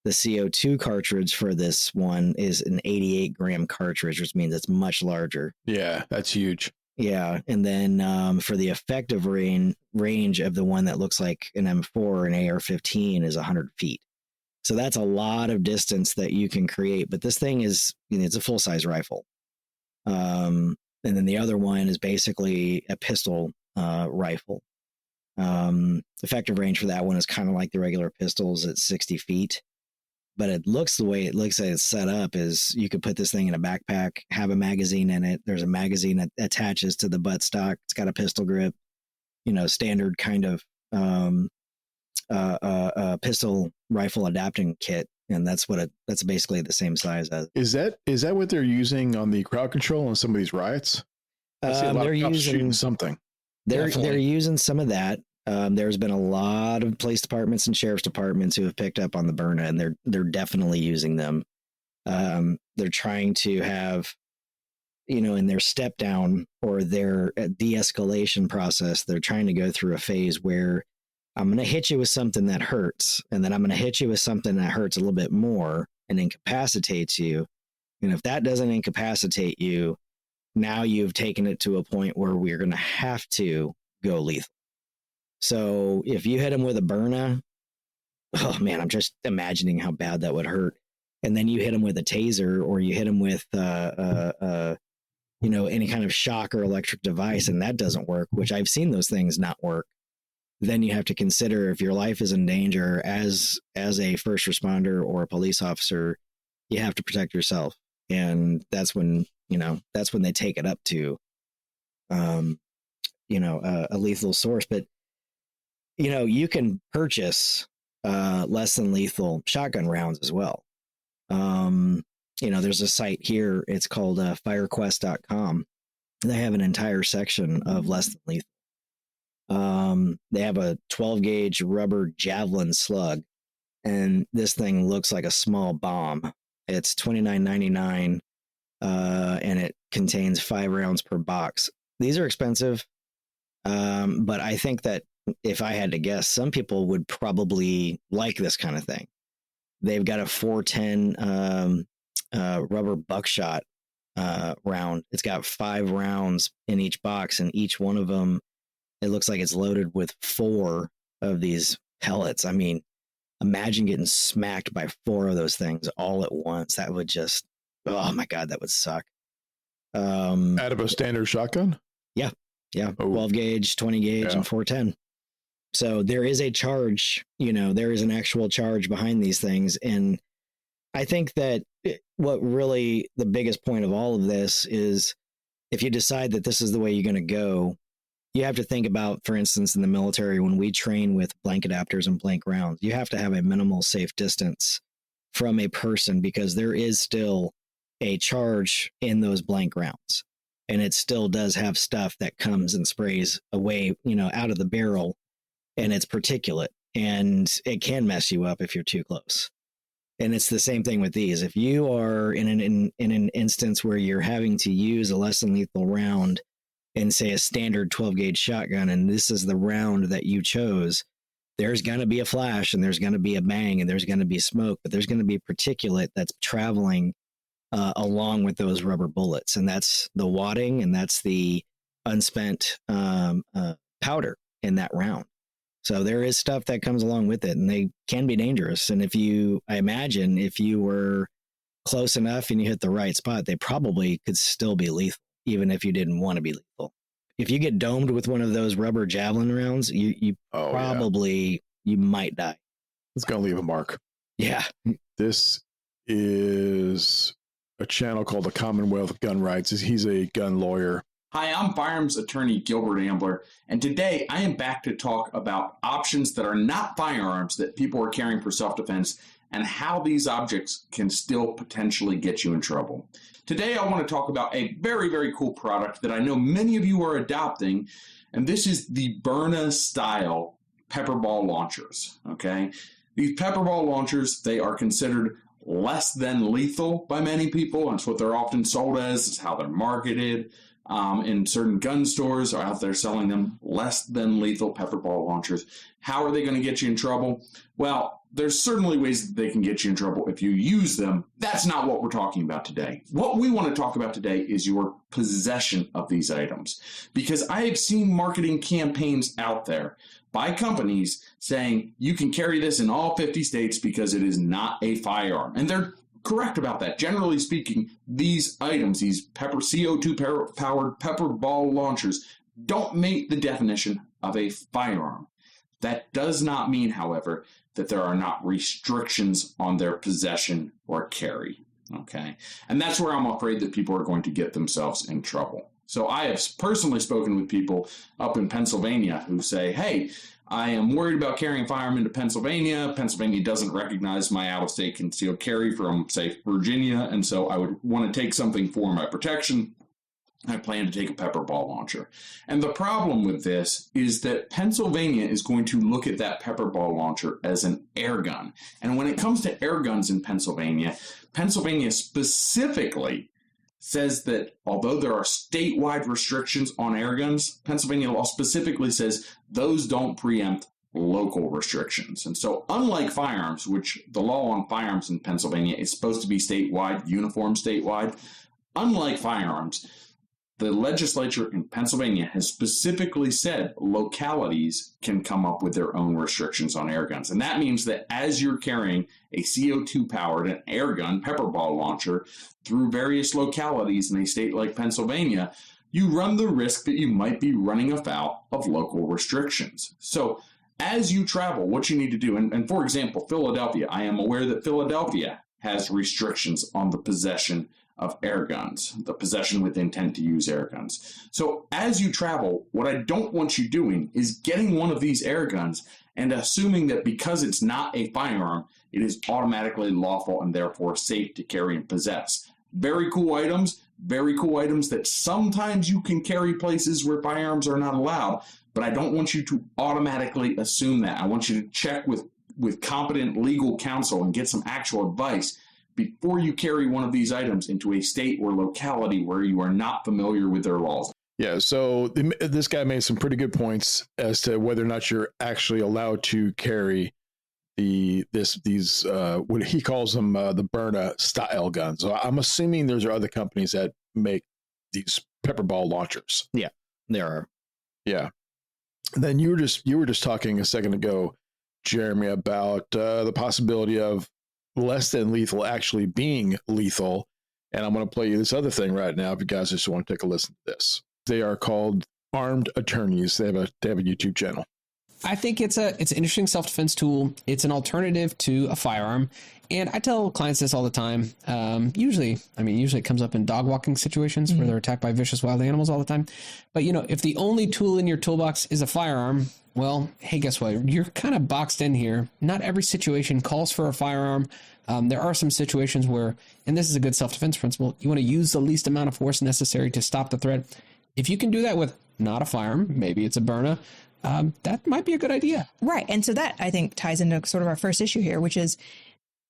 Speaker 7: The CO2 cartridge for this one is an 88 gram cartridge, which means it's much larger.
Speaker 5: Yeah, that's huge.
Speaker 7: Yeah. And then for the effective range of the one that looks like an M4 or an AR-15 is 100 feet. So that's a lot of distance that you can create. But this thing is, it's a full-size rifle. And then the other one is basically a pistol rifle. Effective range for that one is kind of like the regular pistols at 60 feet. But the way it looks like it's set up is you could put this thing in a backpack, have a magazine in it. There's a magazine that attaches to the buttstock. It's got a pistol grip, standard kind of pistol rifle adapting kit. And that's basically the same size as.
Speaker 5: Is that what they're using on the crowd control on some of these riots? I see a lot of cops shooting something.
Speaker 7: They're using some of that. There's been a lot of police departments and sheriff's departments who have picked up on the Byrna, and they're definitely using them. They're trying to have, in their step down or their de-escalation process, they're trying to go through a phase where I'm going to hit you with something that hurts, and then I'm going to hit you with something that hurts a little bit more and incapacitates you. And if that doesn't incapacitate you, now you've taken it to a point where we're going to have to go lethal. So if you hit him with a Byrna, oh man, I'm just imagining how bad that would hurt. And then you hit him with a taser, or you hit him with, any kind of shock or electric device, and that doesn't work, which I've seen those things not work. Then you have to consider, if your life is in danger as a first responder or a police officer, you have to protect yourself. And that's when they take it up to, a lethal source. But, you can purchase less than lethal shotgun rounds as well. There's a site here. It's called firequest.com. They have an entire section of less than lethal. They have a 12 gauge rubber javelin slug, and this thing looks like a small bomb. It's $29.99, and it contains 5 rounds per box. These are expensive, but I think that if I had to guess, some people would probably like this kind of thing. They've got a 410 rubber buckshot round. It's got 5 rounds in each box, and each one of them, it looks like it's loaded with 4 of these pellets. I mean, imagine getting smacked by 4 of those things all at once. That would just, oh my God, that would suck.
Speaker 5: Out of a standard shotgun?
Speaker 7: Yeah.
Speaker 5: Oh.
Speaker 7: 12 gauge, 20 gauge, and 410. So there is a charge, there is an actual charge behind these things. And I think that what really the biggest point of all of this is, if you decide that this is the way you're going to go, you have to think about, for instance, in the military, when we train with blank adapters and blank rounds, you have to have a minimal safe distance from a person, because there is still a charge in those blank rounds. And it still does have stuff that comes and sprays away, out of the barrel, and it's particulate, and it can mess you up if you're too close. And it's the same thing with these. If you are in an instance where you're having to use a less than lethal round in, say, a standard 12 gauge shotgun, and this is the round that you chose, there's going to be a flash and there's going to be a bang and there's going to be smoke, but there's going to be particulate that's traveling along with those rubber bullets. And that's the wadding and that's the unspent powder in that round. So there is stuff that comes along with it, and they can be dangerous. And I imagine if you were close enough and you hit the right spot, they probably could still be lethal, even if you didn't want to be lethal. If you get domed with one of those rubber javelin rounds, you might die.
Speaker 5: It's going to leave a mark.
Speaker 7: Yeah.
Speaker 5: This is a channel called the Commonwealth of Gun Rights. He's a gun lawyer.
Speaker 10: Hi, I'm firearms attorney Gilbert Ambler, and today I am back to talk about options that are not firearms that people are carrying for self-defense and how these objects can still potentially get you in trouble. Today I want to talk about a very, very cool product that I know many of you are adopting, and this is the Byrna style pepper ball launchers, okay? These pepper ball launchers, they are considered less than lethal by many people. That's what they're often sold as, is how they're marketed. In certain gun stores are out there selling them less than lethal pepper ball launchers. How are they going to get you in trouble? Well, there's certainly ways that they can get you in trouble if you use them. That's not what we're talking about today. What we want to talk about today is your possession of these items. Because I have seen marketing campaigns out there by companies saying you can carry this in all 50 states because it is not a firearm. And they're correct about that. Generally speaking, these items, these CO2 powered pepper ball launchers, don't meet the definition of a firearm. That does not mean, however, that there are not restrictions on their possession or carry. Okay? And that's where I'm afraid that people are going to get themselves in trouble. So I have personally spoken with people up in Pennsylvania who say, hey, I am worried about carrying a firearm into Pennsylvania. Pennsylvania doesn't recognize my out-of-state concealed carry from, say, Virginia, and so I would want to take something for my protection. I plan to take a pepper ball launcher. And the problem with this is that Pennsylvania is going to look at that pepper ball launcher as an air gun. And when it comes to air guns in Pennsylvania, Pennsylvania specifically says that although there are statewide restrictions on air guns, Pennsylvania law specifically says those don't preempt local restrictions. And so unlike firearms, which the law on firearms in Pennsylvania is supposed to be statewide, uniform statewide, unlike firearms, the legislature in Pennsylvania has specifically said localities can come up with their own restrictions on air guns. And that means that as you're carrying a CO2-powered an air gun, pepper ball launcher, through various localities in a state like Pennsylvania, you run the risk that you might be running afoul of local restrictions. So as you travel, what you need to do, and for example, Philadelphia, I am aware that Philadelphia has restrictions on the possession of air guns, the possession with intent to use air guns. So as you travel, what I don't want you doing is getting one of these air guns and assuming that because it's not a firearm, it is automatically lawful and therefore safe to carry and possess. Very cool items that sometimes you can carry places where firearms are not allowed, but I don't want you to automatically assume that. I want you to check with competent legal counsel and get some actual advice before you carry one of these items into a state or locality where you are not familiar with their laws.
Speaker 5: Yeah, so this guy made some pretty good points as to whether or not you're actually allowed to carry these what he calls them the Byrna style guns. So I'm assuming there's other companies that make these pepper ball launchers.
Speaker 7: Yeah, there are.
Speaker 5: Yeah. Then you were just talking a second ago, Jeremy, about the possibility of less than lethal actually being lethal. And I'm going to play you this other thing right now if you guys just want to take a listen to this. They are called Armed Attorneys. They have a YouTube channel.
Speaker 11: I think it's an interesting self-defense tool. It's an alternative to a firearm. And I tell clients this all the time. Usually it comes up in dog walking situations where they're attacked by vicious wild animals all the time. But, if the only tool in your toolbox is a firearm, well, hey, guess what? You're kind of boxed in here. Not every situation calls for a firearm. There are some situations where, and this is a good self-defense principle, you want to use the least amount of force necessary to stop the threat. If you can do that with not a firearm, maybe it's a Byrna, that might be a good idea.
Speaker 12: Right. And so that, I think, ties into sort of our first issue here, which is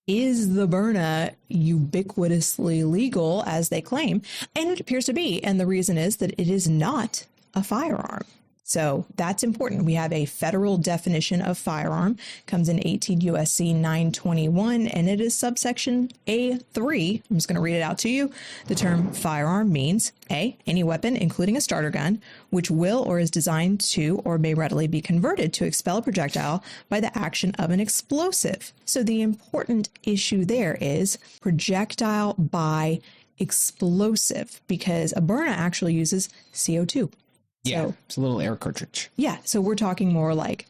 Speaker 12: is the Byrna ubiquitously legal as they claim? And it appears to be. And the reason is that it is not a firearm. So that's important. We have a federal definition of firearm, comes in 18 USC 921, and it is subsection A3. I'm just going to read it out to you. The term firearm means A, any weapon, including a starter gun, which will or is designed to or may readily be converted to expel a projectile by the action of an explosive. So the important issue there is projectile by explosive, because a Byrna actually uses CO2.
Speaker 11: Yeah,
Speaker 12: So,
Speaker 11: it's a little air cartridge.
Speaker 12: yeah, so we're talking more like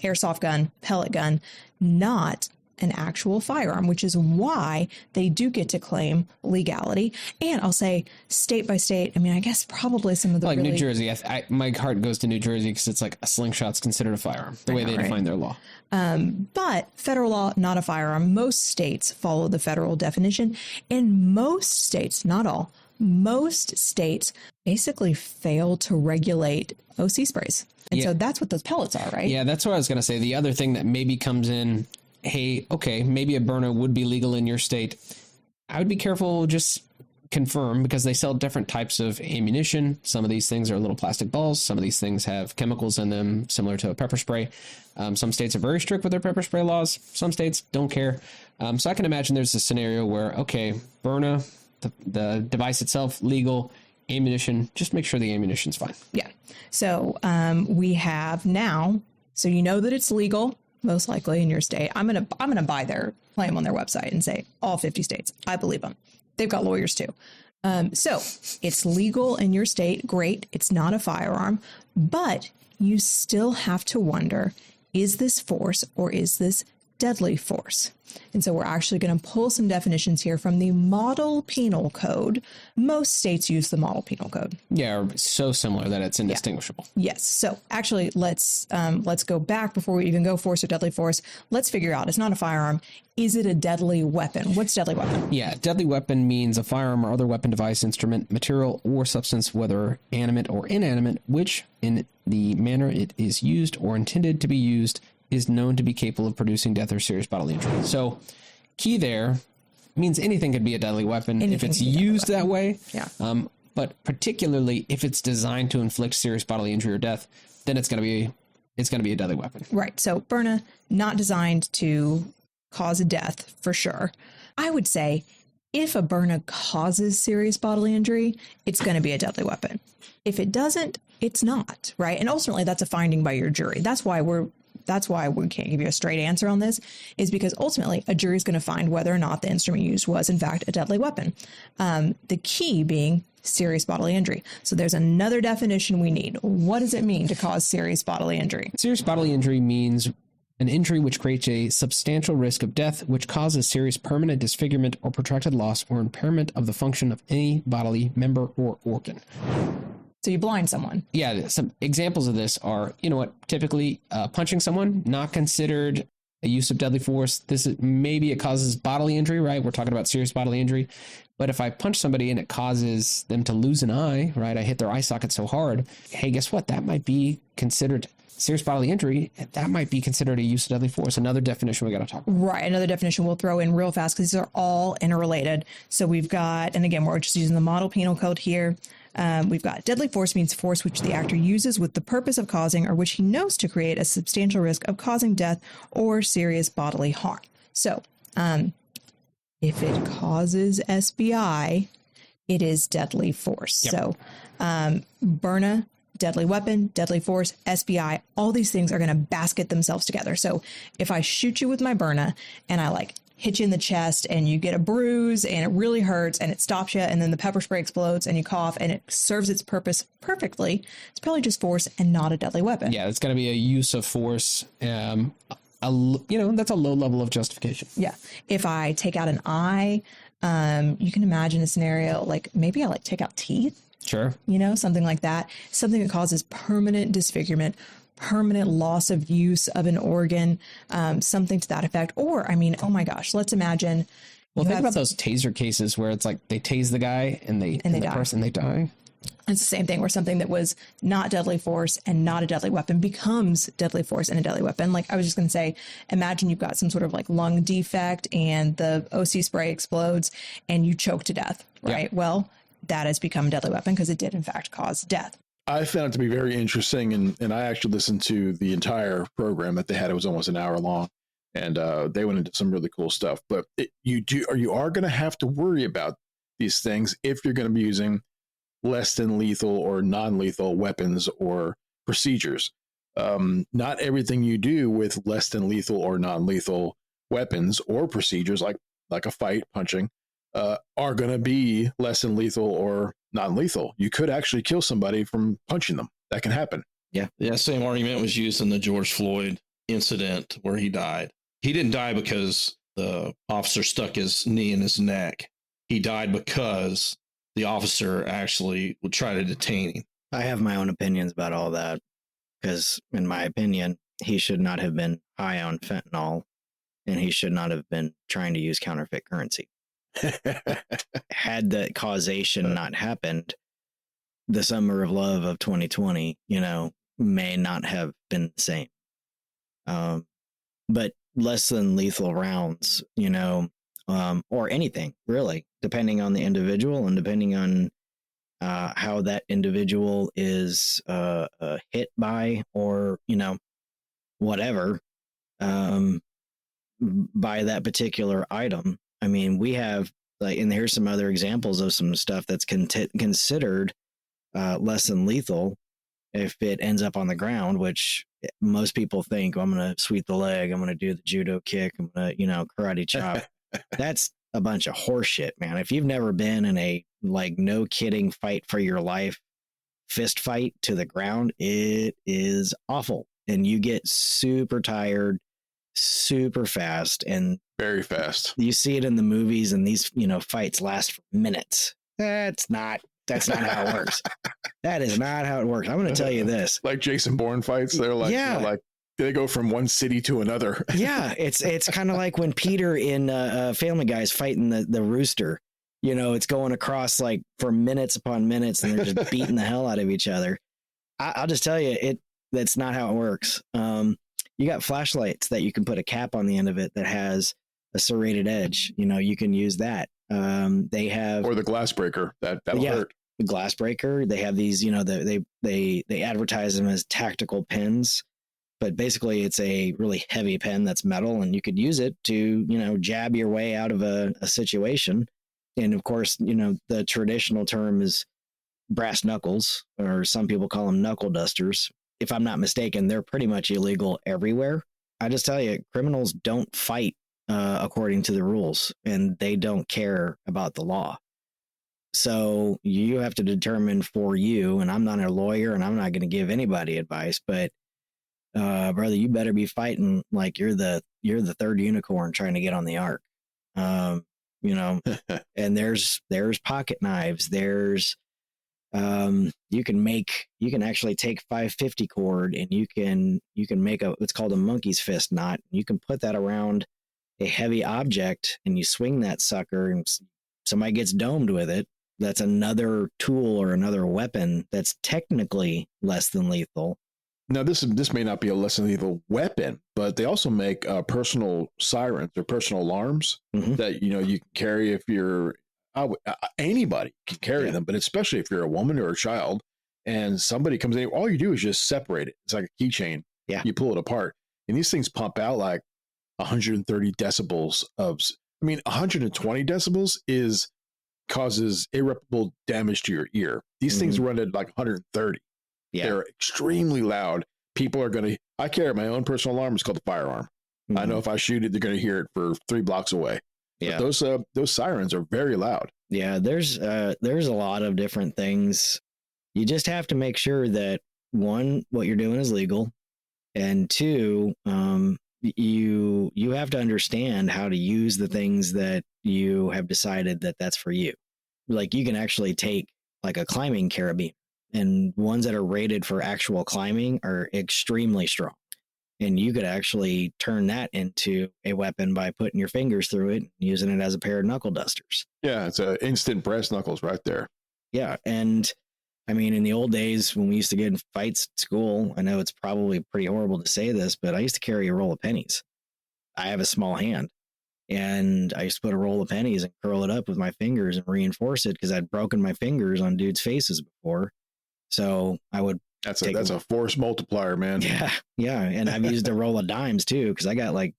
Speaker 12: airsoft gun, pellet gun, not an actual firearm, which is why they do get to claim legality. And I'll say state by state, I mean, I guess probably some of the
Speaker 11: Like
Speaker 12: really,
Speaker 11: New Jersey, my heart goes to New Jersey because it's like a slingshot's considered a firearm, the way they define their law.
Speaker 12: But federal law, not a firearm. Most states follow the federal definition, and most states, not all, most states basically fail to regulate OC sprays. And so that's what those pellets are, right?
Speaker 11: Yeah, that's what I was going to say. The other thing that maybe comes in, hey, okay, maybe a Byrna would be legal in your state. I would be careful, just confirm, because they sell different types of ammunition. Some of these things are little plastic balls. Some of these things have chemicals in them, similar to a pepper spray. Some states are very strict with their pepper spray laws. Some states don't care. So I can imagine there's a scenario where, okay, Byrna, the device itself, legal, ammunition, just make sure the ammunition's fine.
Speaker 12: Yeah. So we have now, so you know that it's legal, most likely in your state. I'm gonna buy their claim on their website and say all 50 states. I believe them. They've got lawyers too. So it's legal in your state. Great. It's not a firearm, but you still have to wonder, is this force or is this deadly force? And so we're actually going to pull some definitions here from the Model Penal Code. Most states use the Model Penal Code.
Speaker 11: Yeah, or so similar that it's indistinguishable.
Speaker 12: Yes. So actually, let's go back before we even go force or deadly force. Let's figure out, it's not a firearm. Is it a deadly weapon? What's deadly weapon?
Speaker 11: Yeah, deadly weapon means a firearm or other weapon, device, instrument, material, or substance, whether animate or inanimate, which, in the manner it is used or intended to be used, is known to be capable of producing death or serious bodily injury. So key there means anything could be a deadly weapon if it's used that way.
Speaker 12: Yeah.
Speaker 11: But particularly if it's designed to inflict serious bodily injury or death, then it's going to be a deadly weapon.
Speaker 12: Right. So Byrna, not designed to cause a death for sure. I would say if a Byrna causes serious bodily injury, it's going to be a deadly weapon. If it doesn't, it's not, right? And ultimately that's a finding by your jury. That's why we can't give you a straight answer on this, is because ultimately a jury is going to find whether or not the instrument used was in fact a deadly weapon. The key being serious bodily injury. So there's another definition we need. What does it mean to cause serious bodily injury?
Speaker 11: Serious bodily injury means an injury which creates a substantial risk of death, which causes serious permanent disfigurement or protracted loss or impairment of the function of any bodily member or organ.
Speaker 12: So you blind someone.
Speaker 11: Yeah, some examples of this are, typically punching someone, not considered a use of deadly force. Maybe it causes bodily injury, right? We're talking about serious bodily injury. But if I punch somebody and it causes them to lose an eye, right? I hit their eye socket so hard. Hey, guess what? That might be considered serious bodily injury. That might be considered a use of deadly force. Another definition we got to talk about.
Speaker 12: Right. Another definition we'll throw in real fast because these are all interrelated. So we've got, and again, we're just using the Model Penal Code here. We've got deadly force means force which the actor uses with the purpose of causing or which he knows to create a substantial risk of causing death or serious bodily harm. So if it causes SBI, it is deadly force. Yep. So Byrna, deadly weapon, deadly force, SBI, all these things are going to basket themselves together. So if I shoot you with my Byrna and I hit you in the chest and you get a bruise and it really hurts and it stops you and then the pepper spray explodes and you cough and it serves its purpose perfectly, it's probably just force and not a deadly weapon.
Speaker 11: Yeah, it's going to be a use of force. That's a low level of justification.
Speaker 12: Yeah. If I take out an eye, you can imagine a scenario maybe I take out teeth.
Speaker 11: Sure.
Speaker 12: Something like that. Something that causes permanent disfigurement, permanent loss of use of an organ, something to that effect. Or, oh my gosh, let's imagine.
Speaker 11: Well, think about those taser cases where it's like they tase the guy and the person, they die.
Speaker 12: It's the same thing where something that was not deadly force and not a deadly weapon becomes deadly force and a deadly weapon. Like I was just going to say, imagine you've got some sort of like lung defect and the OC spray explodes and you choke to death, right? Yeah. Well, that has become a deadly weapon because it did in fact cause death.
Speaker 5: I found it to be very interesting, and I actually listened to the entire program that they had. It was almost an hour long, and they went into some really cool stuff. But you are going to have to worry about these things if you're going to be using less than lethal or non-lethal weapons or procedures. Not everything you do with less than lethal or non-lethal weapons or procedures, like a fight, punching, are going to be less than lethal or non-lethal. You could actually kill somebody from punching them. That can happen.
Speaker 8: Yeah. Same argument was used in the George Floyd incident where he died. He didn't die because the officer stuck his knee in his neck. He died because the officer actually would try to detain him.
Speaker 7: I have my own opinions about all that because, in my opinion, he should not have been high on fentanyl and he should not have been trying to use counterfeit currency. Had that causation not happened, the summer of love of 2020, may not have been the same. But less than lethal rounds, or anything really, depending on the individual and depending on how that individual is hit by or, whatever, by that particular item. I mean, we have and here's some other examples of some stuff that's considered less than lethal if it ends up on the ground, which most people think, I'm going to sweep the leg, I'm going to do the judo kick, I'm going to, karate chop. That's a bunch of horseshit, man. If you've never been in a no kidding fight for your life fist fight to the ground, it is awful. And you get super tired, super fast, and
Speaker 5: very fast.
Speaker 7: You see it in the movies, and these, fights last for minutes. That's not how it works. That is not how it works. I'm going to tell you this.
Speaker 5: Like Jason Bourne fights, they're they go from one city to another.
Speaker 7: Yeah, it's kind of like when Peter in Family Guy is fighting the rooster. It's going across for minutes upon minutes, and they're just beating the hell out of each other. I'll just tell you, that's not how it works. You got flashlights that you can put a cap on the end of it that has a serrated edge. You can use that. They have,
Speaker 5: or the glass breaker that'll hurt.
Speaker 7: The glass breaker. They have these. They advertise them as tactical pins. But basically, it's a really heavy pen that's metal, and you could use it to, jab your way out of a situation. And of course, the traditional term is brass knuckles, or some people call them knuckle dusters. If I'm not mistaken, they're pretty much illegal everywhere. I just tell you, criminals don't fight according to the rules, and they don't care about the law. So you have to determine for you, and I'm not a lawyer, and I'm not going to give anybody advice, but brother, you better be fighting like you're the third unicorn trying to get on the ark. And there's pocket knives. There's you can actually take 550 cord and you can make it's called a monkey's fist knot. You can put that around a heavy object and you swing that sucker and somebody gets domed with it. That's another tool or another weapon that's technically less than lethal.
Speaker 5: Now, this may not be a less than lethal weapon, but they also make personal sirens or personal alarms that, you can carry if you're anybody can carry them, but especially if you're a woman or a child and somebody comes in, all you do is just separate it. It's like a keychain.
Speaker 7: Yeah.
Speaker 5: You pull it apart and these things pump out like 130 decibels 120 decibels causes irreparable damage to your ear. These things run at like 130. Yeah. They're extremely loud. People are going to, I carry my own personal alarm. It's called the firearm. I know if I shoot it, they're going to hear it for 3 blocks away. Yeah. But those sirens are very loud.
Speaker 7: Yeah. There's a lot of different things. You just have to make sure that 1, what you're doing is legal. And 2, you have to understand how to use the things that you have decided that's for you. Like you can actually take like a climbing carabiner. And ones that are rated for actual climbing are extremely strong. And you could actually turn that into a weapon by putting your fingers through it, using it as a pair of knuckle dusters.
Speaker 5: Yeah, it's instant brass knuckles right there.
Speaker 7: Yeah, and I mean, in the old days when we used to get in fights at school, I know it's probably pretty horrible to say this, but I used to carry a roll of pennies. I have a small hand, and I used to put a roll of pennies and curl it up with my fingers and reinforce it because I'd broken my fingers on dudes' faces before. So I would.
Speaker 5: That's a force multiplier, man.
Speaker 7: Yeah. And I've used a roll of dimes too because I got like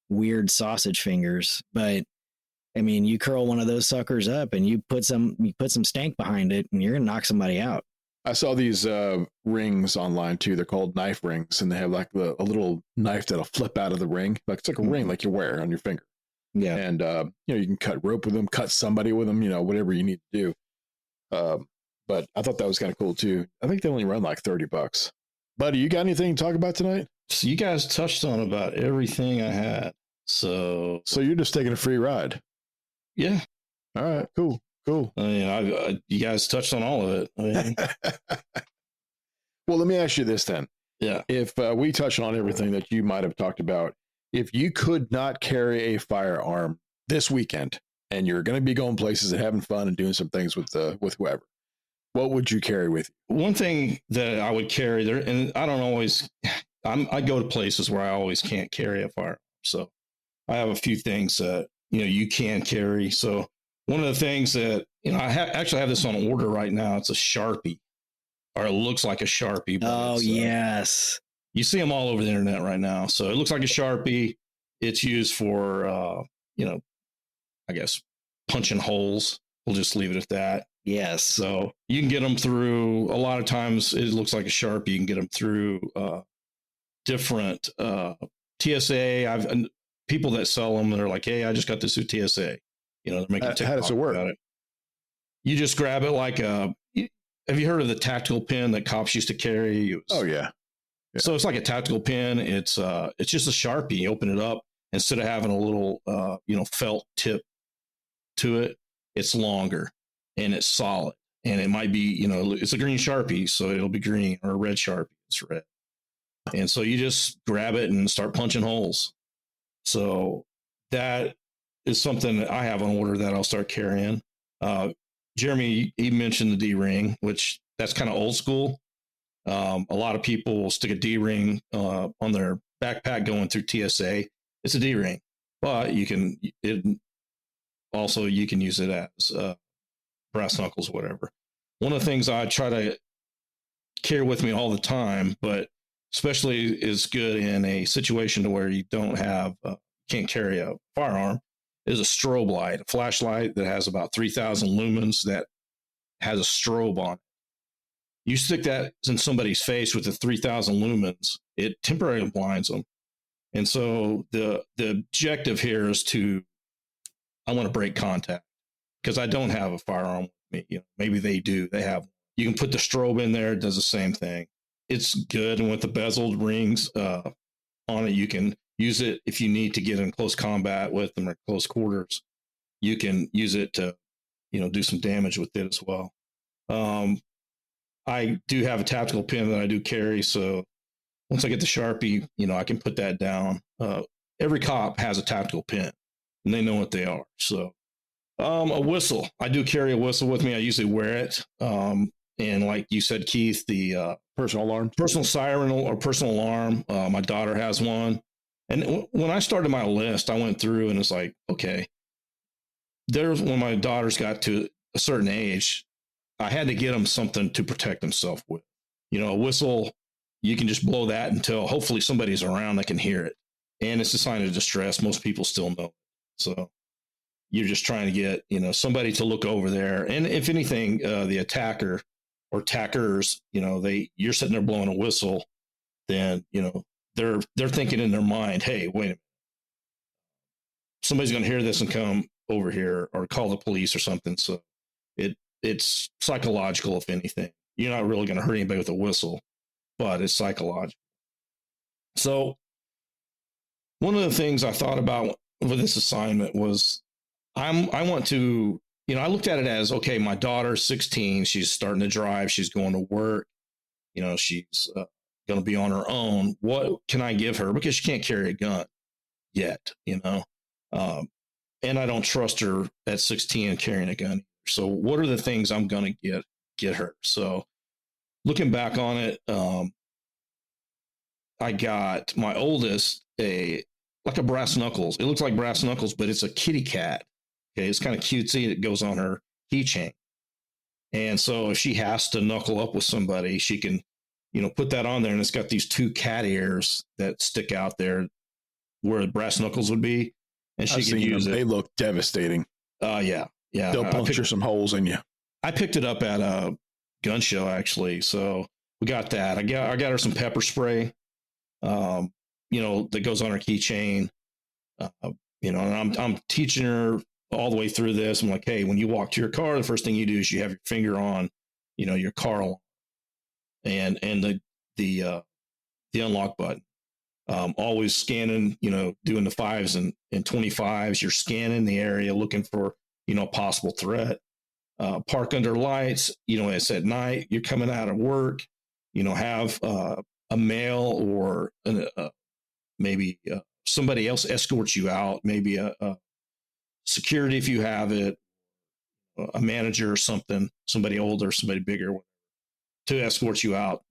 Speaker 7: weird sausage fingers. But I mean, you curl one of those suckers up and you put some stank behind it, and you're gonna knock somebody out.
Speaker 5: I saw these rings online too. They're called knife rings, and they have like a little knife that'll flip out of the ring. Like it's like a ring like you wear on your finger.
Speaker 7: Yeah.
Speaker 5: And you can cut rope with them, cut somebody with them, whatever you need to do. But I thought that was kind of cool too. I think they only run like $30. Buddy, you got anything to talk about tonight?
Speaker 8: So you guys touched on about everything I had. So
Speaker 5: you're just taking a free ride.
Speaker 8: Yeah.
Speaker 5: All right. Cool. I
Speaker 8: mean, you guys touched on all of it. I mean.
Speaker 5: Well, let me ask you this then.
Speaker 8: Yeah.
Speaker 5: If we touch on everything that you might have talked about, if you could not carry a firearm this weekend and you're going to be going places and having fun and doing some things with whoever, what would you carry with you?
Speaker 8: One thing that I would carry there, and I don't always, I go to places where I always can't carry a firearm. So I have a few things that, you can carry. So one of the things that, I actually have this on order right now. It's a Sharpie, or it looks like a Sharpie.
Speaker 7: Oh, yes.
Speaker 8: You see them all over the internet right now. So it looks like a Sharpie. It's used for, I guess, punching holes. We'll just leave it at that.
Speaker 7: Yes.
Speaker 8: So you can get them through, a lot of times it looks like a Sharpie. You can get them through different TSA. People that sell them, they're like, hey, I just got this through TSA. They're making TikTok
Speaker 5: how does it work?
Speaker 8: About it. You just grab it like have you heard of the tactical pen that cops used to carry?
Speaker 5: Oh, yeah.
Speaker 8: So it's like a tactical pen. It's just a Sharpie. You open it up, instead of having a little, felt tip to it, it's longer and it's solid. And it might be, it's a green Sharpie, so it'll be green, or a red Sharpie, it's red. And so you just grab it and start punching holes. So that is something that I have on order that I'll start carrying. Jeremy, he mentioned the D-ring, which that's kind of old school. A lot of people will stick a D-ring on their backpack going through TSA. It's a D-ring, but you can use it as brass knuckles or whatever. One of the things I try to carry with me all the time, but especially is good in a situation to where you don't have, can't carry a firearm, is a strobe light, a flashlight that has about 3,000 lumens that has a strobe on it. You stick that in somebody's face with the 3,000 lumens, it temporarily blinds them. And so the objective here is I want to break contact because I don't have a firearm with me. Maybe they do. They have. You can put the strobe in there. It does the same thing. It's good. And with the bezeled rings on it, you can use it if you need to get in close combat with them or close quarters. You can use it to, do some damage with it as well. I do have a tactical pen that I do carry. So once I get the Sharpie, I can put that down. Every cop has a tactical pen and they know what they are. So a whistle. I do carry a whistle with me. I usually wear it. And like you said, Keith, the personal siren or personal alarm. My daughter has one. And when I started my list, I went through and it's like, okay, when my daughters got to a certain age, I had to get them something to protect themselves with. A whistle, you can just blow that until hopefully somebody's around that can hear it. And it's a sign of distress. Most people still know. So you're just trying to get, somebody to look over there. And if anything, the attacker or attackers, you're sitting there blowing a whistle, then, they're thinking in their mind, hey, wait a minute. Somebody's going to hear this and come over here or call the police or something. So it's psychological, if anything. You're not really going to hurt anybody with a whistle, but it's psychological. So one of the things I thought about with this assignment was I want to, I looked at it as, okay, my daughter's 16. She's starting to drive. She's going to work. She's going to be on her own. What can I give her? Because she can't carry a gun yet, and I don't trust her at 16 carrying a gun. So what are the things I'm going to get get her. So looking back on it, I got my oldest like a brass knuckles. It looks like brass knuckles, but it's a kitty cat. Okay, it's kind of cutesy. It goes on her keychain. And so if she has to knuckle up with somebody, she can, put that on there, and it's got these 2 cat ears that stick out there where the brass knuckles would be, and she can use it.
Speaker 5: They look devastating.
Speaker 8: Yeah.
Speaker 5: They'll puncture some holes in you.
Speaker 8: I picked it up at a gun show, actually. So we got that. I got her some pepper spray, that goes on her keychain. And I'm teaching her all the way through this. I'm like, hey, when you walk to your car, the first thing you do is you have your finger on, your car alarm and the unlock button. Always scanning, doing the 5s and 25s. You're scanning the area, looking for, possible threat. Park under lights. It's at night. You're coming out of work. Have a male or maybe somebody else escorts you out. Maybe a security if you have it, a manager or something, somebody older, somebody bigger, to escort you out.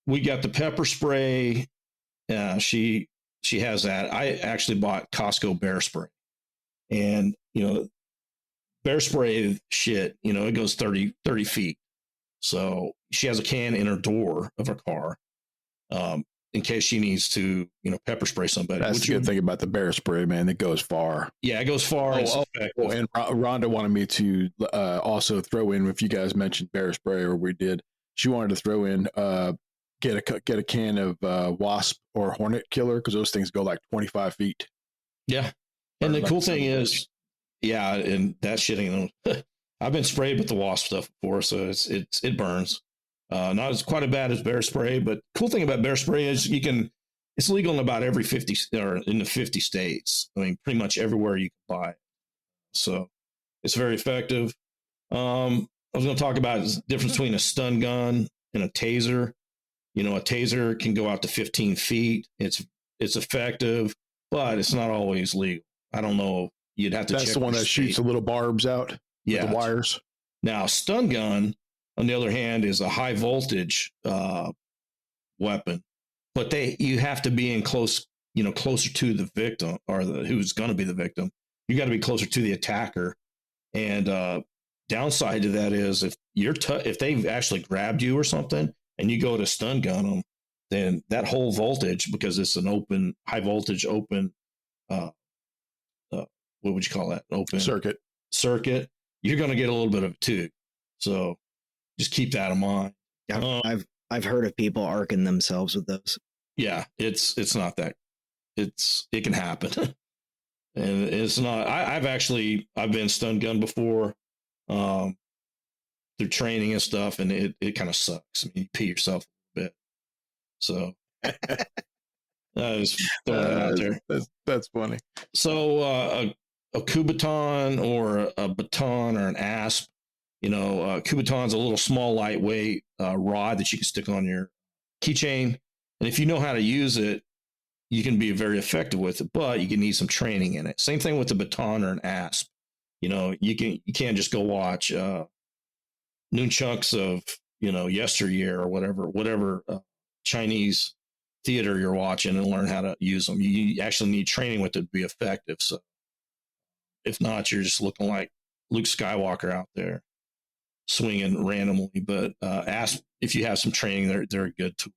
Speaker 8: We got the pepper spray. She has that. I actually bought Costco bear spray, and bear spray shit. It goes 30 feet. So she has a can in her door of her car, in case she needs to, pepper spray somebody.
Speaker 5: That's the good thing about the bear spray, man. It goes far.
Speaker 8: Yeah, it goes far.
Speaker 5: And Rhonda wanted me to also throw in, if you guys mentioned bear spray, or we did, she wanted to throw in, get a can of wasp or hornet killer, because those things go like 25 feet.
Speaker 8: Yeah. And the cool thing is, and that shit, I've been sprayed with the wasp stuff before, so it burns. Not as quite as bad as bear spray, but cool thing about bear spray is it's legal in about every 50 or in the 50 states. I mean, pretty much everywhere you can buy it. So it's very effective. I was going to talk about the difference between a stun gun and a taser. A taser can go out to 15 feet. It's effective, but it's not always legal. I don't know. You'd have to check.
Speaker 5: That's the one that shoots the little barbs out.
Speaker 8: Yeah.
Speaker 5: With the wires.
Speaker 8: Now, stun gun, on the other hand, is a high voltage weapon, but you have to be in closer to the victim, or who's going to be the victim. You got to be closer to the attacker. And downside to that is if they've actually grabbed you or something, and you go to stun gun them, then that whole voltage, because it's an open, high voltage open, what would you call that? Open circuit. You're going to get a little bit of it too. So just keep that in mind.
Speaker 7: I've heard of people arcing themselves with those.
Speaker 8: Yeah, it's not that. It can happen. And it's not, I've been stun gun before, through training and stuff. And it kind of sucks. I mean, you pee yourself a bit. So I just throwing it out there.
Speaker 5: That's funny.
Speaker 8: So, a Kubaton or a baton or an asp, Kubaton's a little small, lightweight rod that you can stick on your keychain. And if you know how to use it, you can be very effective with it, but you can need some training in it. Same thing with the baton or an asp. You can't just go watch nunchucks of, yesteryear or whatever Chinese theater you're watching and learn how to use them. You actually need training with it to be effective. So if not, you're just looking like Luke Skywalker out there swinging randomly. But ask if you have some training; they're a good tool.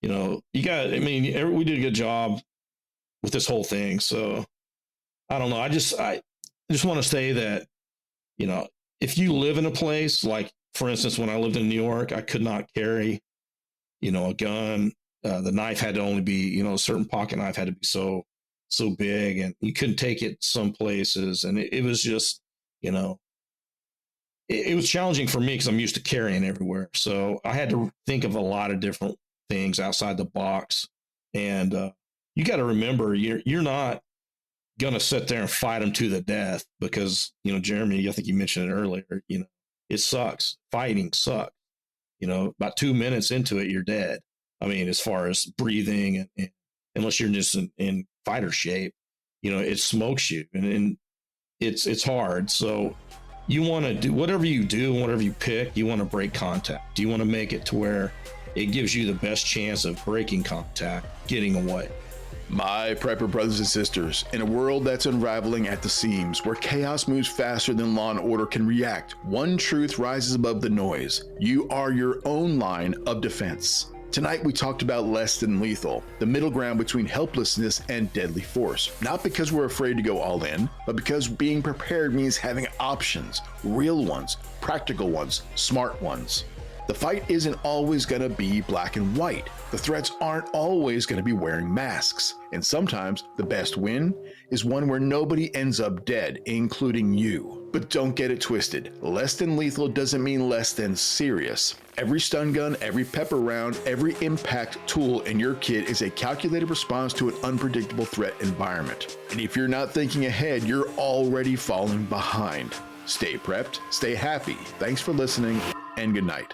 Speaker 8: We did a good job with this whole thing. So I don't know. I just want to say that, if you live in a place like, for instance, when I lived in New York, I could not carry, a gun. The knife had to only be, a certain pocket knife had to be so big, and you couldn't take it some places. And it was just, it was challenging for me because I'm used to carrying everywhere. So I had to think of a lot of different things outside the box. And you got to remember, you're not going to sit there and fight them to the death because, Jeremy, I think you mentioned it earlier, it sucks. Fighting sucks. About 2 minutes into it, you're dead. I mean, as far as breathing and unless you're just in fighter shape, it smokes you. And it's hard. So you want to do whatever you do, whatever you pick, you want to break contact. You want to make it to where it gives you the best chance of breaking contact, getting away.
Speaker 5: My prepper brothers and sisters, in a world that's unraveling at the seams, where chaos moves faster than law and order can react, one truth rises above the noise. You are your own line of defense. Tonight we talked about less than lethal, the middle ground between helplessness and deadly force. Not because we're afraid to go all in, but because being prepared means having options, real ones, practical ones, smart ones. The fight isn't always going to be black and white. The threats aren't always going to be wearing masks. And sometimes the best win is one where nobody ends up dead, including you. But don't get it twisted. Less than lethal doesn't mean less than serious. Every stun gun, every pepper round, every impact tool in your kit is a calculated response to an unpredictable threat environment. And if you're not thinking ahead, you're already falling behind. Stay prepped, stay happy. Thanks for listening, and good night.